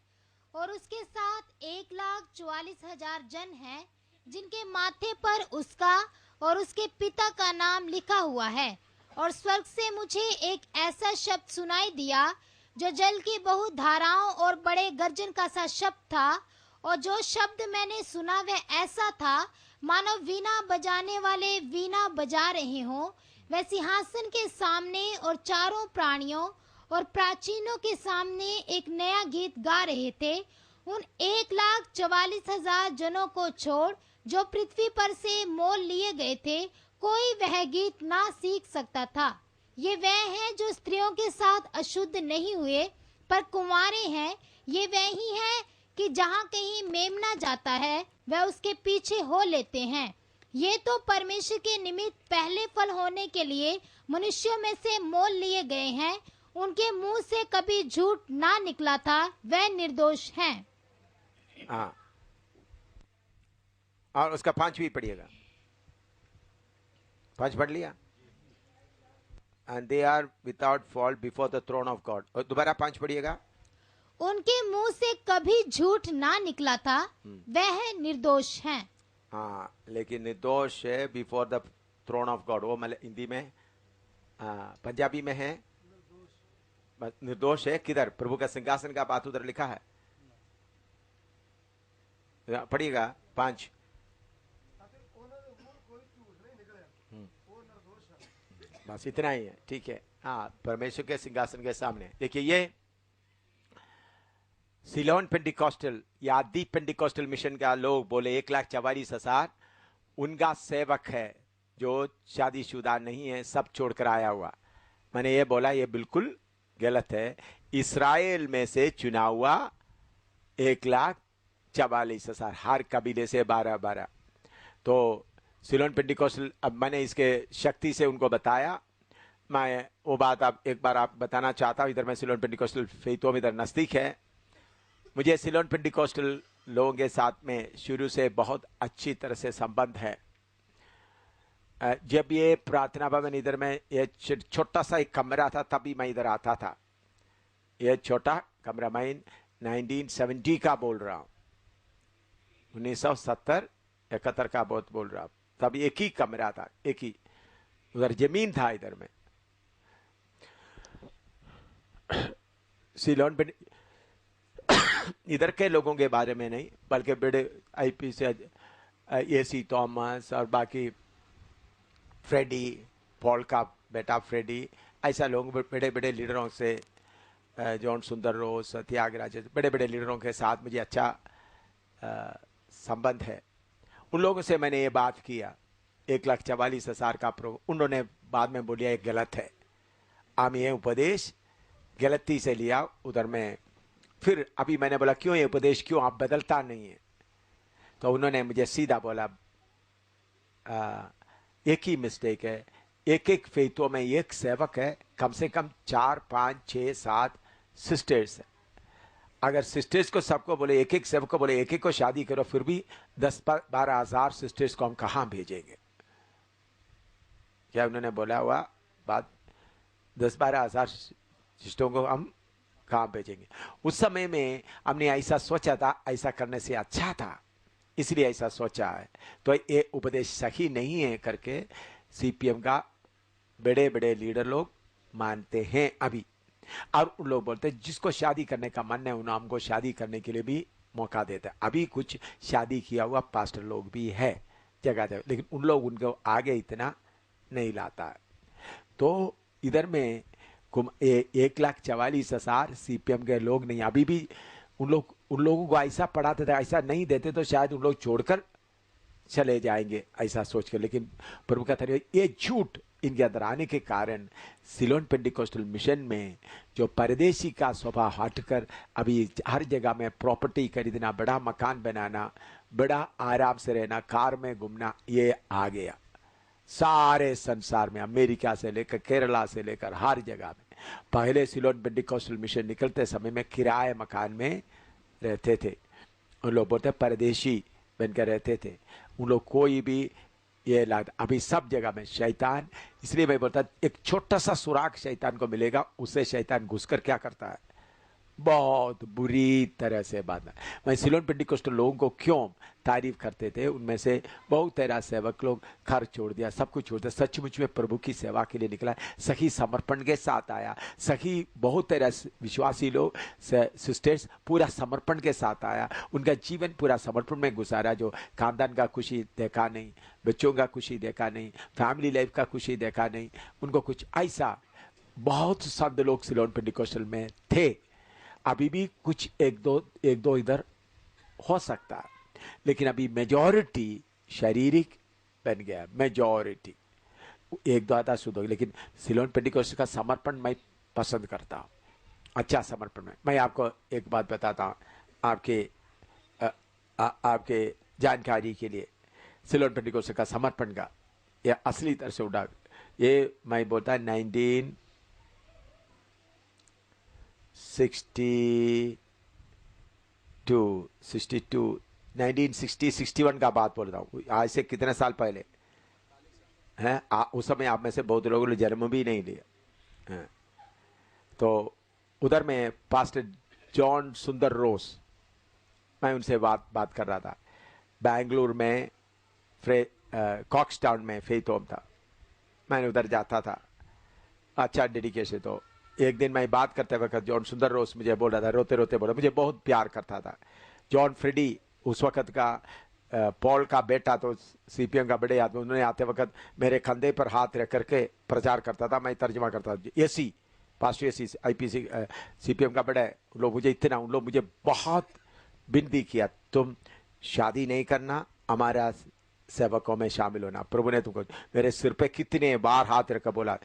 Speaker 2: और उसके साथ 1,44,000 जन हैं, जिनके माथे पर उसका और उसके पिता का नाम लिखा हुआ है। और स्वर्ग से मुझे एक ऐसा शब्द सुनाई दिया जो जल की बहुत धाराओं और बड़े गर्जन का सा शब्द था। और जो शब्द मैंने सुना वह ऐसा था मानो वीणा बजाने वाले वीणा बजा रहे हों। वह सिंहासन के सामने और चारों प्राणियों और प्राचीनों के सामने एक नया गीत गा रहे थे। उन 1,44,000 जनों को छोड़ जो पृथ्वी पर से मोल लिए गए थे, कोई वह गीत ना सीख सकता था। ये वह हैं जो स्त्रियों के साथ अशुद्ध नहीं हुए पर कुंवारे हैं। ये वही हैं कि जहाँ कहीं मेमना जाता है वह उसके पीछे हो लेते हैं। ये तो परमेश्वर के निमित्त पहले फल होने के लिए मनुष्यों में से मोल लिए गए हैं। उनके मुंह से कभी झूठ ना निकला था, वह निर्दोष हैं।
Speaker 1: हाँ, और उसका 5 भी पढ़िएगा। 5 पढ़ लिया। And they are without fault before the throne of God. और दोबारा 5 पढ़िएगा।
Speaker 2: उनके मुंह से कभी झूठ ना निकला था, वह निर्दोष हैं।
Speaker 1: हाँ, लेकिन निर्दोष है before the throne of God, वो मतलब हिंदी में पंजाबी में है निर्दोष है किधर, प्रभु का सिंहासन का बात उधर लिखा है। पढ़िएगा 5। बस इतना ही है, ठीक है। हाँ, परमेश्वर के सिंहासन के सामने देखिए, ये सिलोन पेंटिकॉस्टल या आदि पेंटिकॉस्टल मिशन का लोग बोले 1,44,000 उनका सेवक है जो शादीशुदा नहीं है, सब छोड़कर आया हुआ। मैंने ये बोला ये बिल्कुल गलत है। इस्राएल में से चुना हुआ 1,44,000, हर कबीले से 12-12। तो सिलोन पेंटिकॉस्टल, अब मैंने इसके शक्ति से उनको बताया। मैं वो बात आप एक बार आप बताना चाहता हूँ। इधर में सिलोन पेंटिकॉस्टल फेथोम इधर नजदीक है। मुझे सिलोन पेंटिकॉस्टल लोगों के साथ में शुरू से बहुत अच्छी तरह से संबंध है। जब ये प्रार्थना भवन इधर में ये छोटा सा एक कमरा था, तभी मैं इधर आता था। ये छोटा कमरा मैं 1970 का बोल रहा हूँ, 1970-71 का बहुत बोल रहा हूँ। तब एक ही कमरा था, एक ही, उधर जमीन था इधर में। इधर के लोगों के बारे में नहीं, बल्कि बड़े आईपी से एसी थॉमस और बाकी फ्रेडी, पॉल का बेटा फ्रेडी, ऐसा लोग बड़े बड़े लीडरों से, जॉन सुंदर रोज, त्यागराज, बड़े बड़े लीडरों के साथ मुझे अच्छा संबंध है। उन लोगों से मैंने ये बात किया, 1,44,000 का उन्होंने बाद में बोलिया ये गलत है, हम ये उपदेश गलती से लिया उधर में। फिर अभी मैंने बोला क्यों ये उपदेश, क्यों आप बदलता नहीं है? तो उन्होंने मुझे सीधा बोला एक ही मिस्टेक है, एक एक फेतों में एक सेवक है, कम से कम 4, 5, 6, 7 सिस्टर्स है। अगर सिस्टर्स को सबको बोले, एक एक सेवक को बोले एक एक को शादी करो, फिर भी 10-12 हजार सिस्टर्स को हम कहां भेजेंगे? क्या उन्होंने बोला हुआ बात, 10-12 हजार सिस्टरों को हम कहां भेजेंगे? उस समय में हमने ऐसा सोचा था, ऐसा करने से अच्छा था, इसलिए ऐसा सोचा है। तो ये उपदेश सही नहीं है करके सीपीएम का बड़े बड़े लीडर लोग मानते हैं अभी। और उन लोग बोलते हैं जिसको शादी करने का मन है उन हमको शादी करने के लिए भी मौका देते हैं। अभी कुछ शादी किया हुआ पास्टर लोग भी है जगह जगह, लेकिन उन लोग उनको आगे इतना नहीं लाता है। तो इधर में 1,44,000 सीपीएम के लोग नहीं, अभी भी उन लोगों को ऐसा पढ़ाते थे, ऐसा नहीं देते तो शायद उन लोग छोड़कर चले जाएंगे ऐसा सोचकर। लेकिन प्रभु का था ये झूठ इनके अंदर आने के कारण सिलोन पेंटिकोस्टल मिशन में जो परदेशी का स्वभाव हटकर अभी हर जगह में प्रॉपर्टी खरीदना, बड़ा मकान बनाना, बड़ा आराम से रहना, कार में घूमना, ये आ गया सारे संसार में, अमेरिका से लेकर केरला से लेकर हर जगह में। पहले सिलोन पेंटिकोस्टल मिशन निकलते समय में किराए मकान में रहते थे, उन लोग बोलते परदेशी बनकर रहते थे, उन लोग कोई भी ये लगता। अभी सब जगह में शैतान, इसलिए मैं बोलता एक छोटा सा सुराग शैतान को मिलेगा, उससे शैतान घुसकर क्या करता है, बहुत बुरी तरह से बात। मैं सिलोन पेंटिकोस्टल लोगों को क्यों तारीफ करते थे, उनमें से बहुत तेरा सेवक लोग घर छोड़ दिया, सब कुछ छोड़ दिया, सचमुच में प्रभु की सेवा के लिए निकला, सही समर्पण के साथ आया, सही बहुत तेरा विश्वासी लोग सिस्टर्स पूरा समर्पण के साथ आया, उनका जीवन पूरा समर्पण में गुजारा, जो खानदान का खुशी देखा नहीं, बच्चों का खुशी देखा नहीं, फैमिली लाइफ का खुशी देखा नहीं, उनको कुछ ऐसा। बहुत संत लोग सिलोन पेंटिकोस्टल में थे, अभी भी कुछ एक दो इधर हो सकता है, लेकिन अभी मेजॉरिटी शारीरिक बन गया, मेजॉरिटी 1-2 आता शुद्ध होगी। लेकिन सिलोन पेंटिकोस्टल का समर्पण मैं पसंद करता हूँ, अच्छा समर्पण में। मैं आपको एक बात बताता हूँ आपके जानकारी के लिए, सिलोन पेंटिकोस्टल का समर्पण का ये असली तरह से उड़ा, ये मैं बोलता 1960-61 का बात बोल रहा हूँ, आज से कितने साल पहले है। उस समय आप में से बहुत लोगों ने जन्म भी नहीं लिया। तो उधर में पास्टर जॉन सुंदर रोस, मैं उनसे बात कर रहा था, बेंगलुरु में कॉक्स टाउन में फेथ होम था, मैंने उधर जाता था, अच्छा डेडिकेशन। तो एक दिन मैं बात करते वक्त जॉन सुंदर रोस मुझे बोल रहा था, रोते रोते बोला, मुझे बहुत प्यार करता था। जॉन फ्रेडी उस वक्त का पॉल का बेटा, तो सीपीएम का बड़े आदमी, उन्होंने आते वक्त मेरे कंधे पर हाथ रख करके प्रचार करता था, मैं तर्जमा करता था। AC pastor AC IPC CPM का बड़ा लोग मुझे इतना, उन लोग मुझे बहुत विनती किया, तुम शादी नहीं करना, हमारा सेवकों में शामिल होना, प्रभु ने तुमको। मेरे सिर पे कितने बार हाथ रखकर बोला,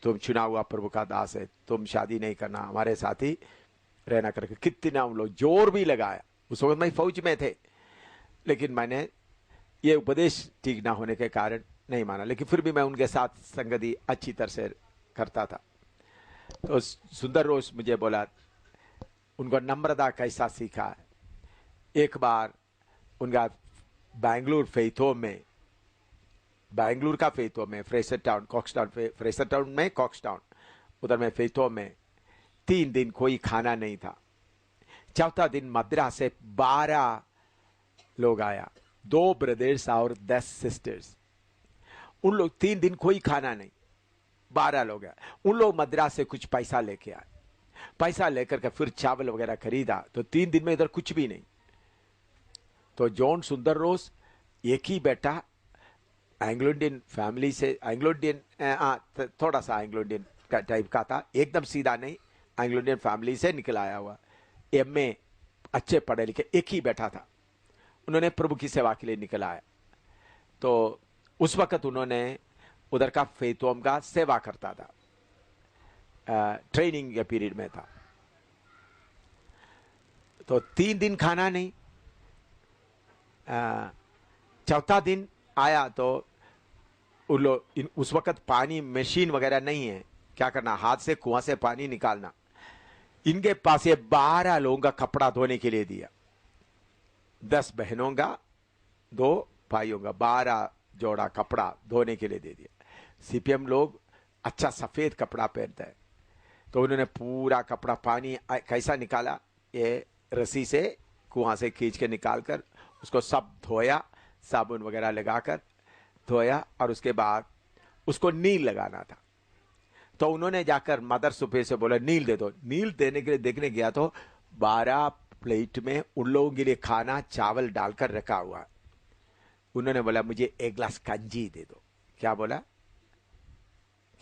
Speaker 1: तुम चुना हुआ प्रभु का दास है, तुम शादी नहीं करना, हमारे साथ ही रहना करके। कितना उन लोग जोर भी लगाया। उस वक्त मैं फौज में थे, लेकिन मैंने ये उपदेश ठीक ना होने के कारण नहीं माना, लेकिन फिर भी मैं उनके साथ संगति अच्छी तरह से करता था। तो सुंदर रोज मुझे बोला उनको नम्रता कैसा सीखा है। एक बार उनका बेंगलुरु फेथो में, बेंगलुरु का फेथो में Frazer Town, Cox Town, Frazer Town में कॉक्स टाउन, उधर में फेथो में 3 दिन कोई खाना नहीं था। चौथा दिन मद्रास से 12 लोग आया, 2 ब्रदर्स और 10 सिस्टर्स। उन लोग 3 दिन कोई खाना नहीं, 12 लोग आए। उन लोग मद्रास से कुछ पैसा लेके आए, पैसा लेकर के फिर चावल वगैरह खरीदा। तो 3 दिन में इधर कुछ भी नहीं। तो जॉन सुंदर रोज एक ही बेटा, एंग्लो इंडियन फैमिली से, एंग्लो इंडियन थोड़ा सा एंग्लो इंडियन का टाइप का था, एकदम सीधा नहीं, एंग्लो इंडियन फैमिली से निकल आया हुआ, एमए, अच्छे पढ़े लिखे, एक ही बेटा था। उन्होंने प्रभु की सेवा के लिए निकल आया। तो उस वक्त उन्होंने उधर का फेथ होम का सेवा करता था, ट्रेनिंग के पीरियड में था। तो 3 दिन खाना नहीं, चौथा दिन आया तो उस वक्त पानी मशीन वगैरह नहीं है, क्या करना, हाथ से कुआं से पानी निकालना। इनके पास ये 12 लोगों का कपड़ा धोने के लिए दिया, 10 बहनों का, 2 भाइयों का, 12 जोड़ा कपड़ा धोने के लिए दे दिया। सीपीएम लोग अच्छा सफेद कपड़ा पहनता है, तो उन्होंने पूरा कपड़ा पानी कैसा निकाला, ये रस्सी से कुआं से खींच के निकालकर उसको सब धोया, साबुन वगैरह लगाकर धोया, और उसके बाद उसको नील लगाना था। तो उन्होंने जाकर मदर सुपे से बोला नील दे दो। नील देने के लिए देखने गया तो 12 प्लेट में उन लोगों के लिए खाना चावल डालकर रखा हुआ। उन्होंने बोला मुझे 1 गिलास कंजी दे दो। क्या बोला,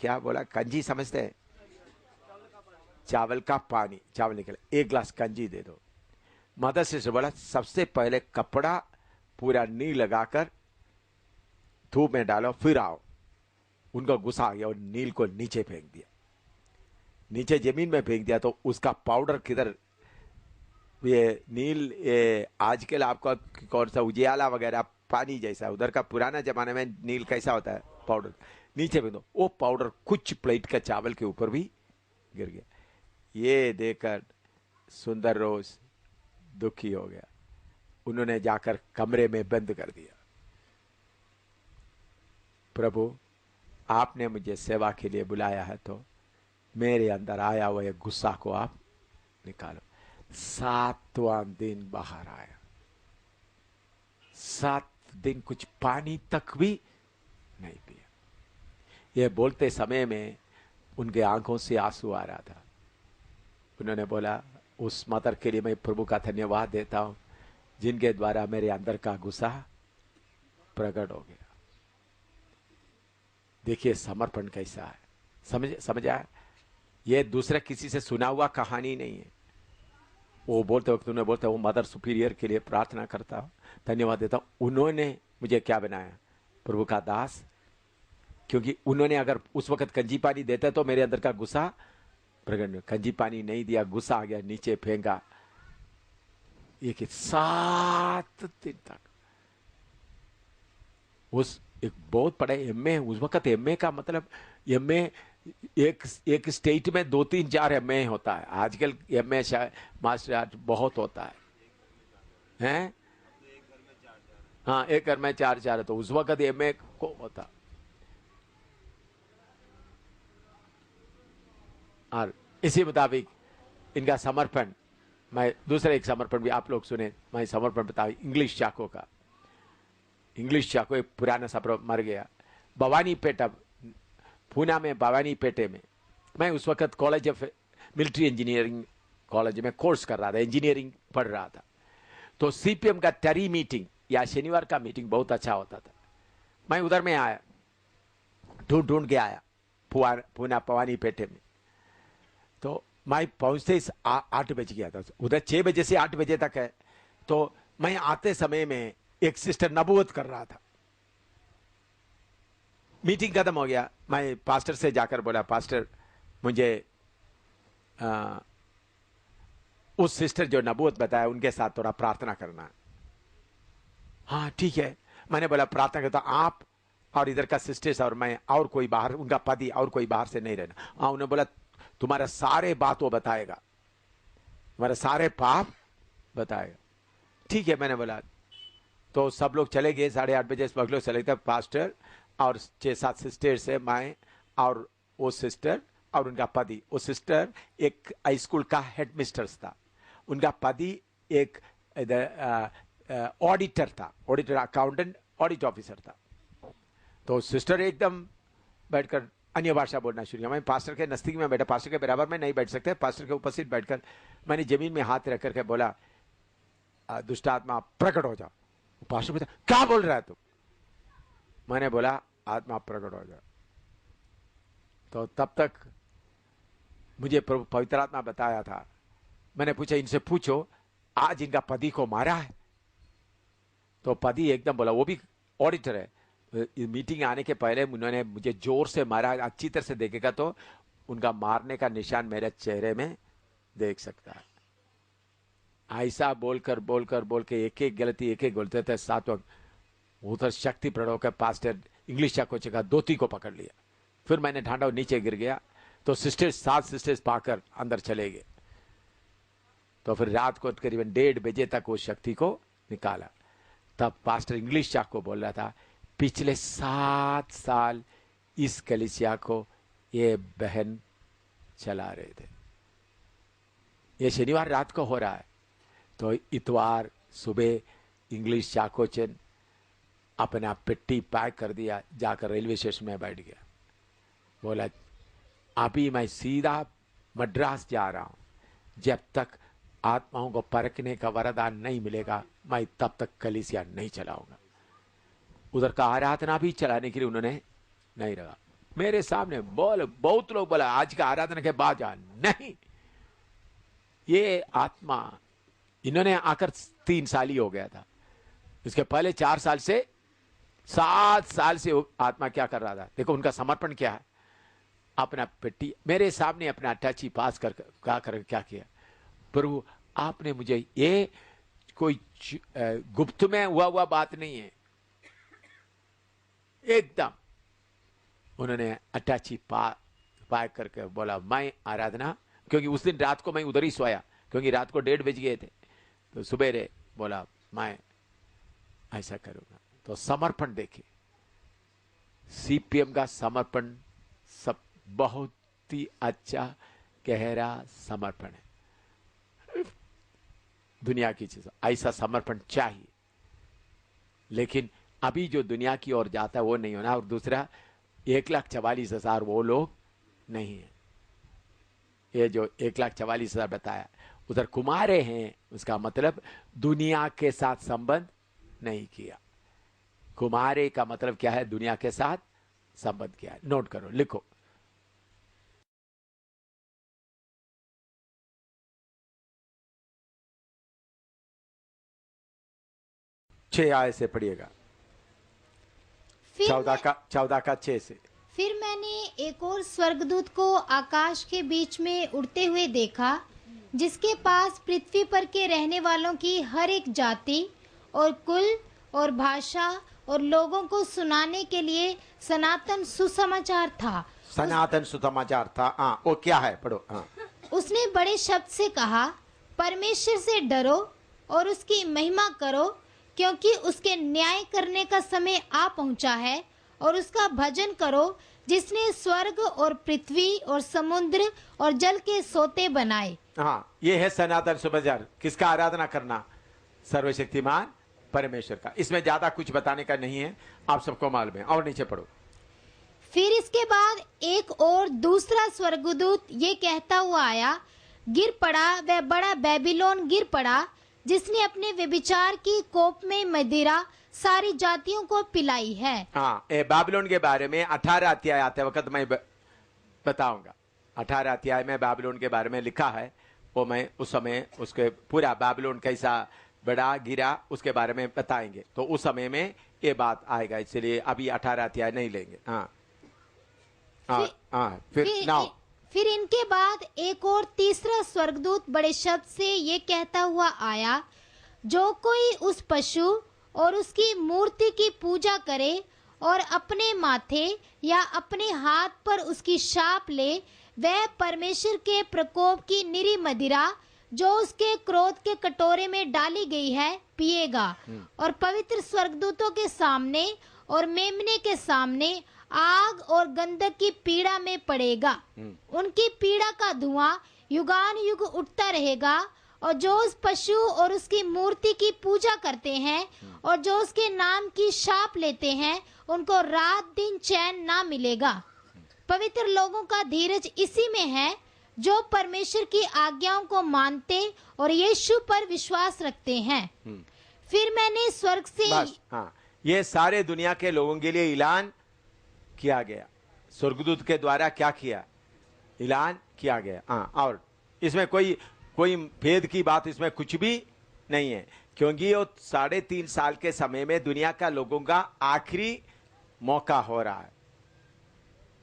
Speaker 1: क्या बोला, कंजी समझते हैं, चावल का पानी, चावल निकले, 1 गिलास कंजी दे दो। मदर से बोला सबसे पहले कपड़ा पूरा नील लगाकर धूप में डालो, फिर आओ। उनका गुस्सा आ गया और नील को नीचे फेंक दिया, नीचे जमीन में फेंक दिया। तो उसका पाउडर किधर, ये नील, ये आजकल आपका कौन सा उजियाला वगैरह पानी जैसा, उधर का पुराना जमाने में नील कैसा होता है, पाउडर नीचे फेंक दो। वो पाउडर कुछ प्लेट का चावल के ऊपर भी गिर गया। ये देखकर सुंदर रोज दुखी हो गया। उन्होंने जाकर कमरे में बंद कर दिया। प्रभु आपने मुझे सेवा के लिए बुलाया है, तो मेरे अंदर आया हुआ ये गुस्सा को आप निकालो। 7वां दिन बाहर आया, 7 दिन कुछ पानी तक भी नहीं पिया। ये बोलते समय में उनके आंखों से आंसू आ रहा था। उन्होंने बोला उस मदर के लिए मैं प्रभु का धन्यवाद देता हूं, जिनके द्वारा मेरे अंदर का गुस्सा प्रकट हो गया। देखिए समर्पण कैसा है, समझा? ये दूसरे किसी से सुना हुआ कहानी नहीं है। वो बोलते वक्त उन्होंने बोलते वो मदर सुपीरियर के लिए प्रार्थना करता हूं, धन्यवाद देता हूं, उन्होंने मुझे क्या बनाया, प्रभु का दास। क्योंकि उन्होंने अगर उस वक्त कंजी पानी देता तो मेरे अंदर का गुस्सा प्रकट नहीं। कंजी पानी नहीं दिया, गुस्सा आ गया, नीचे फेंका। ये 7 दिन तक उस एक बहुत बड़े एमए, उस वक्त एमए का मतलब एमए एक स्टेट में 2-3-4 एमए होता है। आजकल एमए मास्टर आर्ट बहुत होता है? हाँ, एक घर में 4-4 है। तो उस वक्त एमए को होता। और इसी मुताबिक इनका समर्पण, मैं दूसरा एक समर्पण भी आप लोग सुने, मैं समर्पण बताऊं इंग्लिश चाको का। इंग्लिश चाको एक पुराना समर्पण मर गया भवानीपेट, पूना में भवानीपेटे में। मैं उस वक्त college of military engineering college में कोर्स कर रहा था, इंजीनियरिंग पढ़ रहा था। तो सीपीएम का टरी मीटिंग या शनिवार का मीटिंग बहुत अच्छा होता था। मैं उधर में आया, ढूंढ के आया पूना भवानीपेटे में। तो मैं पहुंचते 8 बज गया था, उधर 6 बजे से 8 बजे तक है। तो मैं आते समय में एक सिस्टर नबूवत कर रहा था। मीटिंग खत्म हो गया, मैं पास्टर से जाकर बोला पास्टर मुझे उस सिस्टर जो नबूवत बताया उनके साथ थोड़ा प्रार्थना करना। हाँ ठीक है, मैंने बोला प्रार्थना करता आप और इधर का सिस्टर्स और मैं और कोई बाहर, उनका पति और कोई बाहर से नहीं रहना। हाँ, उन्होंने बोला तुम्हारा सारे बात वो बताएगा, तुम्हारे सारे पाप बताएगा। ठीक है, मैंने बोला। तो सब लोग चले गए, 8:30 बजे सब लोग चले गए। पास्टर और 6-7 सिस्टर्स है, मैं और वो सिस्टर और उनका पति। वो सिस्टर एक हाई स्कूल का हेड मिस्टर्स था, उनका पति एक ऑडिटर था, ऑडिटर अकाउंटेंट ऑडिट ऑफिसर था। तो सिस्टर एकदम बैठकर अन्य भाषा बोलना शुरू किया। मैं पास्टर के नजदीक में बैठा, पास्टर के बराबर में नहीं बैठ सकते, पास्टर के उपस्थित बैठकर मैंने जमीन में हाथ रख करके बोला, दुष्ट आत्मा प्रकट हो जाओ। पास्टर पूछा क्या बोल रहा है तू? मैंने बोला आत्मा प्रकट हो जाओ। तो तब तक मुझे प्रभु पवित्र आत्मा बताया था। मैंने पूछा इनसे पूछो आज इनका पति को मारा है? तो पति एकदम बोला, वो भी ऑडिटर है, मीटिंग आने के पहले उन्होंने मुझे जोर से मारा, अच्छी तरह से देखेगा तो उनका मारने का निशान मेरे चेहरे में देख सकता है। ऐसा बोलकर बोलकर बोल के एक एक गलती बोलते थे। सातों उधर शक्ति प्रयोग होकर पास्टर इंग्लिश को जगह दोती को पकड़ लिया। फिर मैंने ढांढा नीचे गिर गया तो सिस्टर्स 7 सिस्टर्स पाकर अंदर चले गए। तो फिर रात को करीबन 1:30 बजे तक वो शक्ति को निकाला। तब पास्टर इंग्लिश चाक को बोल रहा था पिछले 7 साल इस कलीसिया को ये बहन चला रहे थे। ये शनिवार रात को हो रहा है। तो इतवार सुबह इंग्लिश चाकोचन अपना पेटी पैक कर दिया, जाकर रेलवे स्टेशन में बैठ गया। बोला अभी मैं सीधा मद्रास जा रहा हूं, जब तक आत्माओं को परखने का वरदान नहीं मिलेगा मैं तब तक कलीसिया नहीं चलाऊंगा। उधर का आराधना भी चलाने के लिए उन्होंने नहीं रहा। मेरे सामने बहुत लोग बोला आज का आराधना के बाद जा, नहीं, ये आत्मा इन्होंने आकर 3 साल ही हो गया था। इसके पहले 4 साल से 7 साल से आत्मा क्या कर रहा था? देखो उनका समर्पण क्या है। अपना पेटी मेरे सामने अपना अटैची पास कर क्या किया, प्रभु आपने मुझे, ये कोई गुप्त में हुआ बात नहीं है, एकदम उन्होंने अटैची पाक करके बोला मैं आराधना, क्योंकि उस दिन रात को मैं उधर ही सोया क्योंकि रात को 1:30 बज गए थे। तो सुबह बोला मैं ऐसा करूंगा। तो समर्पण देखिए, सीपीएम का समर्पण सब बहुत ही अच्छा गहरा समर्पण है। दुनिया की चीज ऐसा समर्पण चाहिए, लेकिन अभी जो दुनिया की ओर जाता है वो नहीं होना। और दूसरा 1,44,000 वो लोग नहीं है। ये जो 1,44,000 बताया उधर कुमारे हैं, उसका मतलब दुनिया के साथ संबंध नहीं किया। कुमारे का मतलब क्या है? दुनिया के साथ संबंध किया है। नोट करो, लिखो। छह आय से पढ़िएगा, 14 का 6 से।
Speaker 2: फिर मैंने एक और स्वर्गदूत को आकाश के बीच में उड़ते हुए देखा, जिसके पास पृथ्वी पर के रहने वालों की हर एक जाति और कुल और भाषा और लोगों को सुनाने के लिए सनातन सुसमाचार था।
Speaker 1: सनातन सुसमाचार था। हाँ, वो क्या है? पढ़ो। हाँ।
Speaker 2: उसने बड़े शब्द से कहा, परमेश्वर से डरो और उसकी महिमा करो, क्योंकि उसके न्याय करने का समय आ पहुंचा है, और उसका भजन करो जिसने स्वर्ग और पृथ्वी और समुद्र और जल के सोते बनाए।
Speaker 1: हाँ, ये है सनातन सुसमाचार। किसका आराधना करना? सर्वशक्तिमान परमेश्वर का। इसमें ज्यादा कुछ बताने का नहीं है, आप सबको मालूम है। और नीचे पढ़ो।
Speaker 2: फिर इसके बाद एक और दूसरा स्वर्गदूत ये कहता हुआ आया, गिर पड़ा वह बड़ा बेबीलोन गिर पड़ा, जिसने अपने व्यभिचार की कोप में मदिरा सारी जातियों को पिलाई है।
Speaker 1: हाँ, बाबिलोन के बारे में 18 अध्याय आते वक्त मैं बताऊंगा। 18 अध्याय में बाबिलोन के बारे में लिखा है, वो मैं उस समय उसके पूरा बाबिलोन कैसा बड़ा गिरा उसके बारे में बताएंगे। तो उस समय में ये बात आएगा, इसलिए अभी 18 अध्याय नहीं लेंगे। हाँ हाँ,
Speaker 2: फिर इनके बाद एक और तीसरा स्वर्गदूत बड़े शब्द से ये कहता हुआ आया, जो कोई उस पशु और उसकी मूर्ति की पूजा करे और अपने माथे या अपने हाथ पर उसकी शाप ले, वह परमेश्वर के प्रकोप की निरी मदिरा जो उसके क्रोध के कटोरे में डाली गई है पिएगा, और पवित्र स्वर्गदूतों के सामने और मेमने के सामने आग और गंधक की पीड़ा में पड़ेगा। उनकी पीड़ा का धुआं युगान युग उठता रहेगा, और जो उस पशु और उसकी मूर्ति की पूजा करते हैं और जो उसके नाम की शाप लेते हैं, उनको रात दिन चैन ना मिलेगा। पवित्र लोगों का धीरज इसी में है जो परमेश्वर की आज्ञाओं को मानते और यीशु पर विश्वास रखते हैं। फिर मैंने स्वर्ग से
Speaker 1: बस हाँ, ये सारे दुनिया के लोगों के लिए ऐलान किया गया, स्वर्गदूत के द्वारा क्या किया, ऐलान किया गया। हाँ, और इसमें कोई भेद की बात इसमें कुछ भी नहीं है, क्योंकि वो 3.5 साल के समय में दुनिया का लोगों का आखिरी मौका हो रहा है।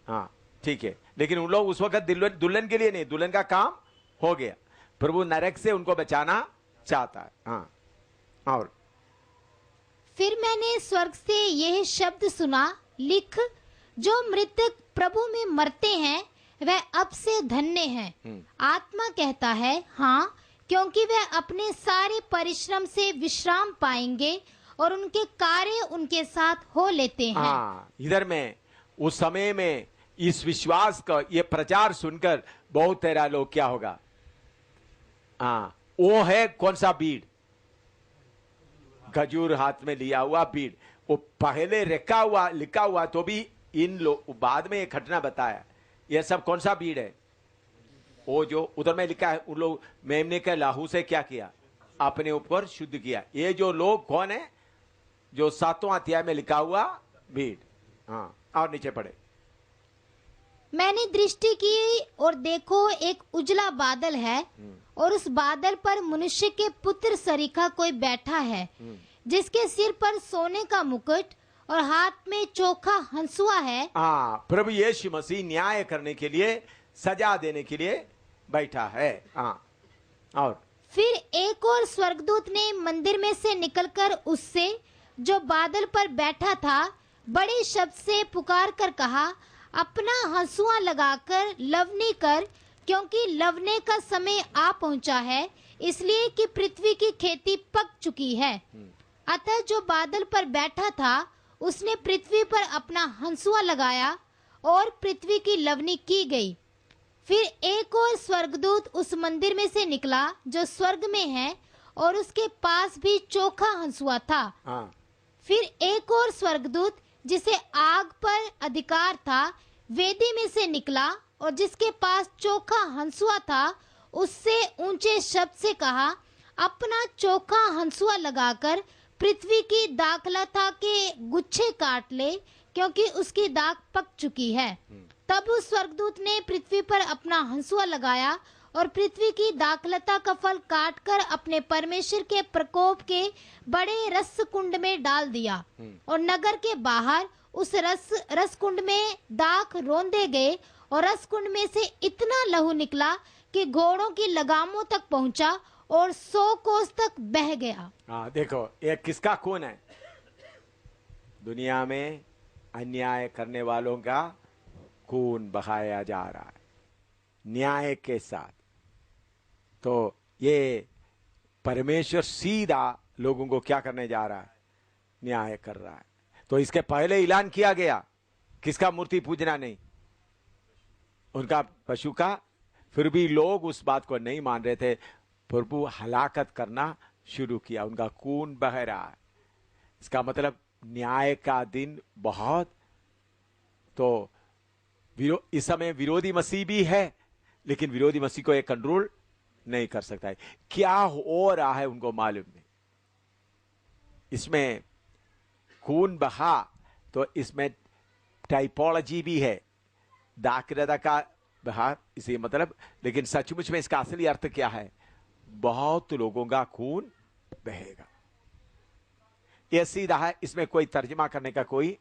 Speaker 1: हाँ ठीक है, लेकिन उन लोग उस वक्त दुल्हन के लिए नहीं, दुल्हन का काम हो गया, प्रभु नरक से उनको बचाना चाहता है। हाँ, और
Speaker 2: फिर मैंने स्वर्ग से यह शब्द सुना, लिख, जो मृतक प्रभु में मरते हैं वह अब से धन्य हैं। आत्मा कहता है हाँ, क्योंकि वह अपने सारे परिश्रम से विश्राम पाएंगे और उनके कार्य उनके साथ हो लेते हैं।
Speaker 1: हाँ, इधर में उस समय में इस विश्वास का ये प्रचार सुनकर बहुत तेरा लोग क्या होगा, हाँ, वो है कौन सा बीड़, खजूर हाथ में लिया हुआ बीड़, वो पहले लिखा हुआ तो भी इन लोग बाद में एक घटना बताया, ये सब कौन सा बीड़ है, वो जो उधर में लिखा है, उन लोग मेमने के लाहू से क्या किया, अपने ऊपर शुद्ध किया। ये जो लोग कौन है, जो 7वां अध्याय में लिखा हुआ भीड़। हाँ, और नीचे पढ़े।
Speaker 2: मैंने दृष्टि की और देखो एक उजला बादल है और उस बादल पर मनुष्य के पुत्र सरीखा कोई बैठा है, जिसके सिर पर सोने का मुकुट और हाथ में चोखा हंसुआ है।
Speaker 1: हाँ, प्रभु यीशु मसीह न्याय करने के लिए, सजा देने के लिए बैठा है। हाँ, और
Speaker 2: फिर एक और स्वर्गदूत ने मंदिर में से निकलकर उससे जो बादल पर बैठा था बड़े शब्द से पुकार कर कहा, अपना हंसुआ लगाकर लवनी कर, क्योंकि लवने का समय आ पहुंचा है, इसलिए कि पृथ्वी की खेती पक चुकी है। अतः जो बादल पर बैठा था उसने पृथ्वी पर अपना हंसुआ लगाया और पृथ्वी की लवनी की गई। फिर एक और स्वर्गदूत उस मंदिर में से निकला जो स्वर्ग में है और उसके पास भी चोखा हंसुआ था।
Speaker 1: हाँ,
Speaker 2: फिर एक और स्वर्गदूत जिसे आग पर अधिकार था वेदी में से निकला और जिसके पास चोखा हंसुआ था उससे ऊंचे शब्द से कहा, अपना चोखा हंसुआ लगाकर पृथ्वी की दाखलता के गुच्छे काट ले, क्योंकि उसकी दाख पक चुकी है। तब उस स्वर्गदूत ने पृथ्वी पर अपना हंसुआ लगाया और पृथ्वी की दाखलता का फल काटकर अपने परमेश्वर के प्रकोप के बड़े रस कुंड में डाल दिया, और नगर के बाहर उस रस कुंड में दाख रोंदे गए और रस कुंड में से इतना लहू निकला कि घोड़ों की लगामों तक पहुंचा और 100 कोस तक बह गया।
Speaker 1: हाँ, देखो ये किसका खून है, दुनिया में अन्याय करने वालों का खून बहाया जा रहा है न्याय के साथ। तो ये परमेश्वर सीधा लोगों को क्या करने जा रहा है, न्याय कर रहा है। तो इसके पहले ऐलान किया गया किसका, मूर्ति पूजना नहीं, उनका पशु का। फिर भी लोग उस बात को नहीं मान रहे थे, प्रभु हलाकत करना शुरू किया, उनका खून बह रहा है। इसका मतलब न्याय का दिन बहुत, तो इस समय विरोधी मसीह भी है, लेकिन विरोधी मसीह को एक कंट्रोल नहीं कर सकता है। क्या हो रहा है उनको मालूम नहीं। इसमें खून बहा, तो इसमें टाइपोलॉजी भी है, दाखलता का बहा, इसी मतलब, लेकिन सचमुच में इसका असली अर्थ क्या है, बहुत लोगों का खून बहेगा। यह सीधा है, इसमें कोई तर्जमा करने का कोई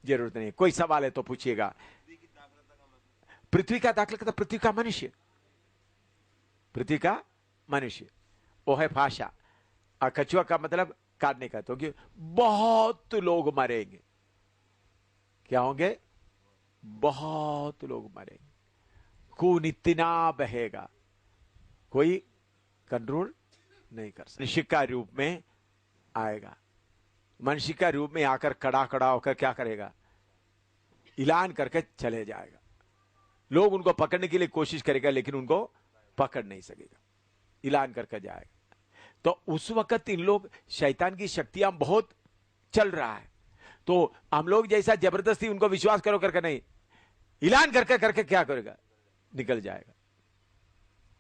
Speaker 1: जरूरत नहीं। कोई सवाल है तो पूछिएगा। पृथ्वी का दाखलता, पृथ्वी का मनुष्य, पृथ्वी का मनुष्य, वो है भाषा। और कछुआ का मतलब काटने का, तो कि बहुत लोग मरेंगे। क्या होंगे, बहुत लोग मरेंगे, खून इतना बहेगा, कोई कंट्रोल नहीं कर सकता। मनुष्य का रूप में आएगा, मनुष्य का रूप में आकर खड़ा खड़ा होकर क्या करेगा, ऐलान करके चले जाएगा। लोग उनको पकड़ने के लिए कोशिश करेगा, लेकिन उनको पकड़ नहीं सकेगा, ऐलान करके जाएगा। तो उस वक्त इन लोग, शैतान की शक्तियां बहुत चल रहा है, तो हम लोग जैसा जबरदस्ती उनको विश्वास करो करके नहीं, ऐलान करके करके क्या करेगा, निकल जाएगा।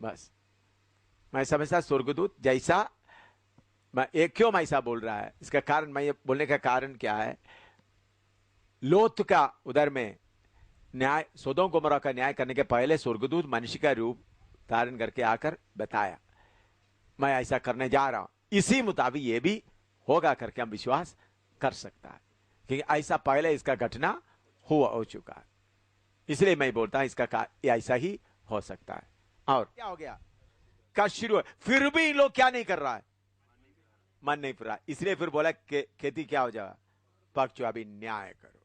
Speaker 1: बस मैं समझता स्वर्गदूत जैसा, क्यों मैं ऐसा बोल रहा है, इसका कारण, मैं ये बोलने का कारण क्या है, लोथ का उधर में न्याय, सोदोम गोमोरा का न्याय करने के पहले स्वर्गदूत मनुष्य का रूप धारण करके आकर बताया, मैं ऐसा करने जा रहा हूं, इसी मुताबिक ये भी होगा करके हम विश्वास कर सकता है, क्योंकि ऐसा पहले इसका घटना हो चुका है। इसलिए मैं बोलता हूं इसका ऐसा ही हो सकता है। और क्या हो गया का शुरू, फिर भी इन लोग क्या नहीं कर रहा है, मन नहीं फिर रहा, इसलिए फिर बोला खेती क्या हो जाएगा, पक्ष अभी न्याय करो,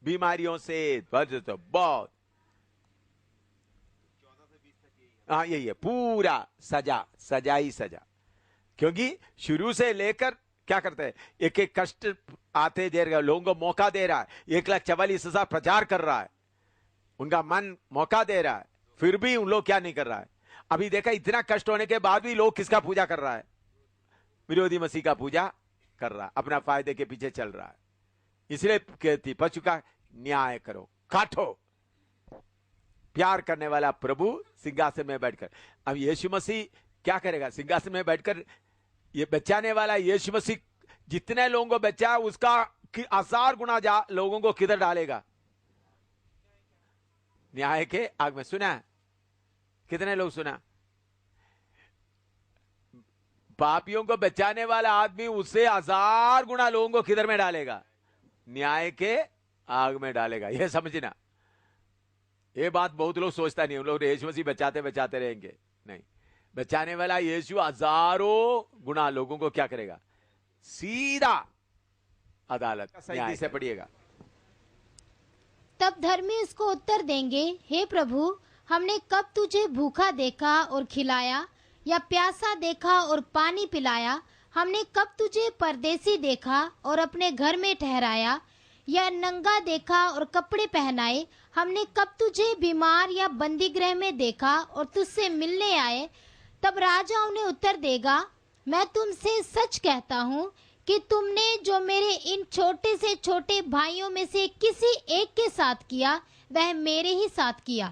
Speaker 1: बीमारियों से तो बहुत, हाँ यही है पूरा, सजा ही सजा, क्योंकि शुरू से लेकर क्या करते हैं, एक एक कष्ट आते दे रहा है, लोगों को मौका दे रहा है, 1,44,000 प्रचार कर रहा है, उनका मन मौका दे रहा है, फिर भी उन लोग क्या नहीं कर रहा है। अभी देखा इतना कष्ट होने के बाद भी लोग किसका पूजा कर रहा है, विरोधी मसीह का पूजा कर रहा है, अपना फायदे के पीछे चल रहा है। इसलिए कहती पशु का न्याय करो, काटो, प्यार करने वाला प्रभु सिंहासन में बैठकर। अब यीशु मसीह क्या करेगा, सिंहासन में बैठकर ये बचाने वाला यीशु मसीह जितने लोगों को बचा उसका 1000 गुना लोगों को किधर डालेगा, न्याय के आग में। सुना कितने लोग सुना, पापियों को बचाने वाला आदमी उससे 1000 गुना लोगों को किधर में डालेगा, न्याय के आग में डालेगा। यह समझना, ये बात बहुत लोग सोचता नहीं, उन लोग यीशु मसीह बचाते बचाते रहेंगे, नहीं, बचाने वाला यीशु 1000 गुना लोगों को क्या करेगा, सीधा अदालत से पढ़िएगा।
Speaker 2: तब धर्मी उसको उत्तर देंगे, हे प्रभु, हमने कब तुझे भूखा देखा और खिलाया, या प्यासा देखा और पानी पिलाया? हमने कब तुझे परदेसी देखा और अपने घर में ठहराया, या नंगा देखा और कपड़े पहनाए? हमने कब तुझे बीमार या बंदी गृह में देखा और तुझसे मिलने आए? तब राजा उन्हें उत्तर देगा, मैं तुमसे सच कहता हूँ कि तुमने जो मेरे इन छोटे से छोटे भाइयों में से किसी एक के साथ किया, वह मेरे ही साथ किया।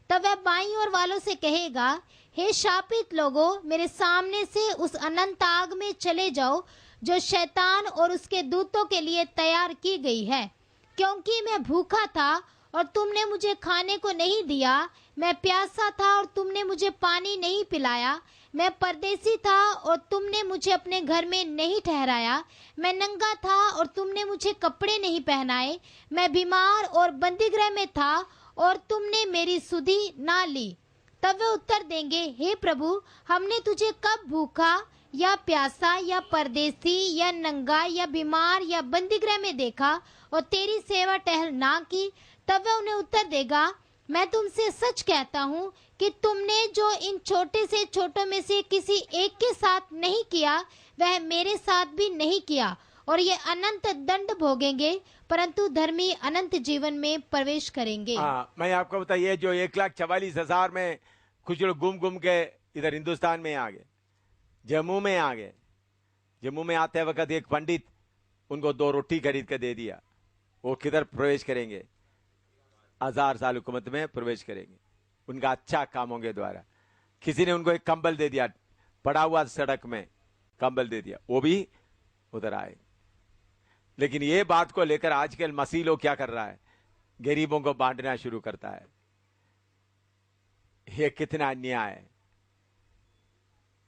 Speaker 2: तब वह बाईं ओर वालों से कहेगा, हे शापित लोगों, मेरे सामने से उस अनंत आग में चले जाओ जो शैतान और उसके दूतों के लिए तैयार की गई है। क्योंकि मैं भूखा था और तुमने मुझे खाने को नहीं दिया, मैं प्यासा था और तुमने मुझे पानी नहीं पिलाया, मैं परदेसी था और तुमने मुझे अपने घर में नहीं ठहराया, मैं नंगा था और तुमने मुझे कपड़े नहीं पहनाए, मैं बीमार और बंदीगृह में था और तुमने मेरी सुधि ना ली। तब वे उत्तर देंगे, हे प्रभु, हमने तुझे कब भूखा या प्यासा या परदेसी या नंगा या बीमार या बंदीगृह में देखा और तेरी सेवा टहल ना की? तब वह उन्हें उत्तर देगा, मैं तुमसे सच कहता हूँ कि तुमने जो इन छोटे से छोटों में से किसी एक के साथ नहीं किया, वह मेरे साथ भी नहीं किया। और ये अनंत दंड भोगेंगे, परंतु धर्मी अनंत जीवन में प्रवेश करेंगे।
Speaker 1: मैं आपको बताइए, जो 1,44,000 में कुछ लोग घूम के इधर हिंदुस्तान में आ गए, जम्मू में आ गए। जम्मू में आते वक्त एक पंडित उनको 2 रोटी खरीद के दे दिया, वो किधर प्रवेश करेंगे, 1000 साल हुकूमत में प्रवेश करेंगे, उनका अच्छा कामों के द्वारा। किसी ने उनको एक कंबल दे दिया, पड़ा हुआ सड़क में कंबल दे दिया, वो भी उधर आए। लेकिन ये बात को लेकर आजकल मसीह लोग क्या कर रहा है, गरीबों को बांटना शुरू करता है। ये कितना अन्याय है।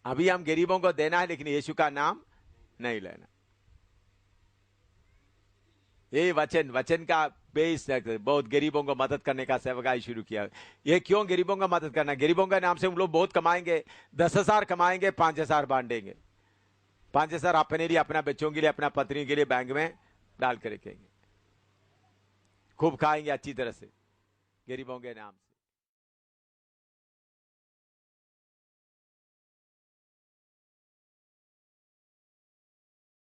Speaker 1: अभी हम गरीबों को देना है, लेकिन यीशु का नाम नहीं लेना। ये वचन का बेस बहुत गरीबों को मदद करने का सेवकाई शुरू किया। ये क्यों गरीबों का मदद करना? गरीबों का नाम से हम लोग बहुत कमाएंगे, 10,000 कमाएंगे, 5,000 बांटेंगे, 5,000 अपने लिए, अपना बच्चों के लिए, अपना पत्नी के लिए बैंक में डाल कर रखेंगे, खूब खाएंगे अच्छी तरह से गरीबों के नाम से।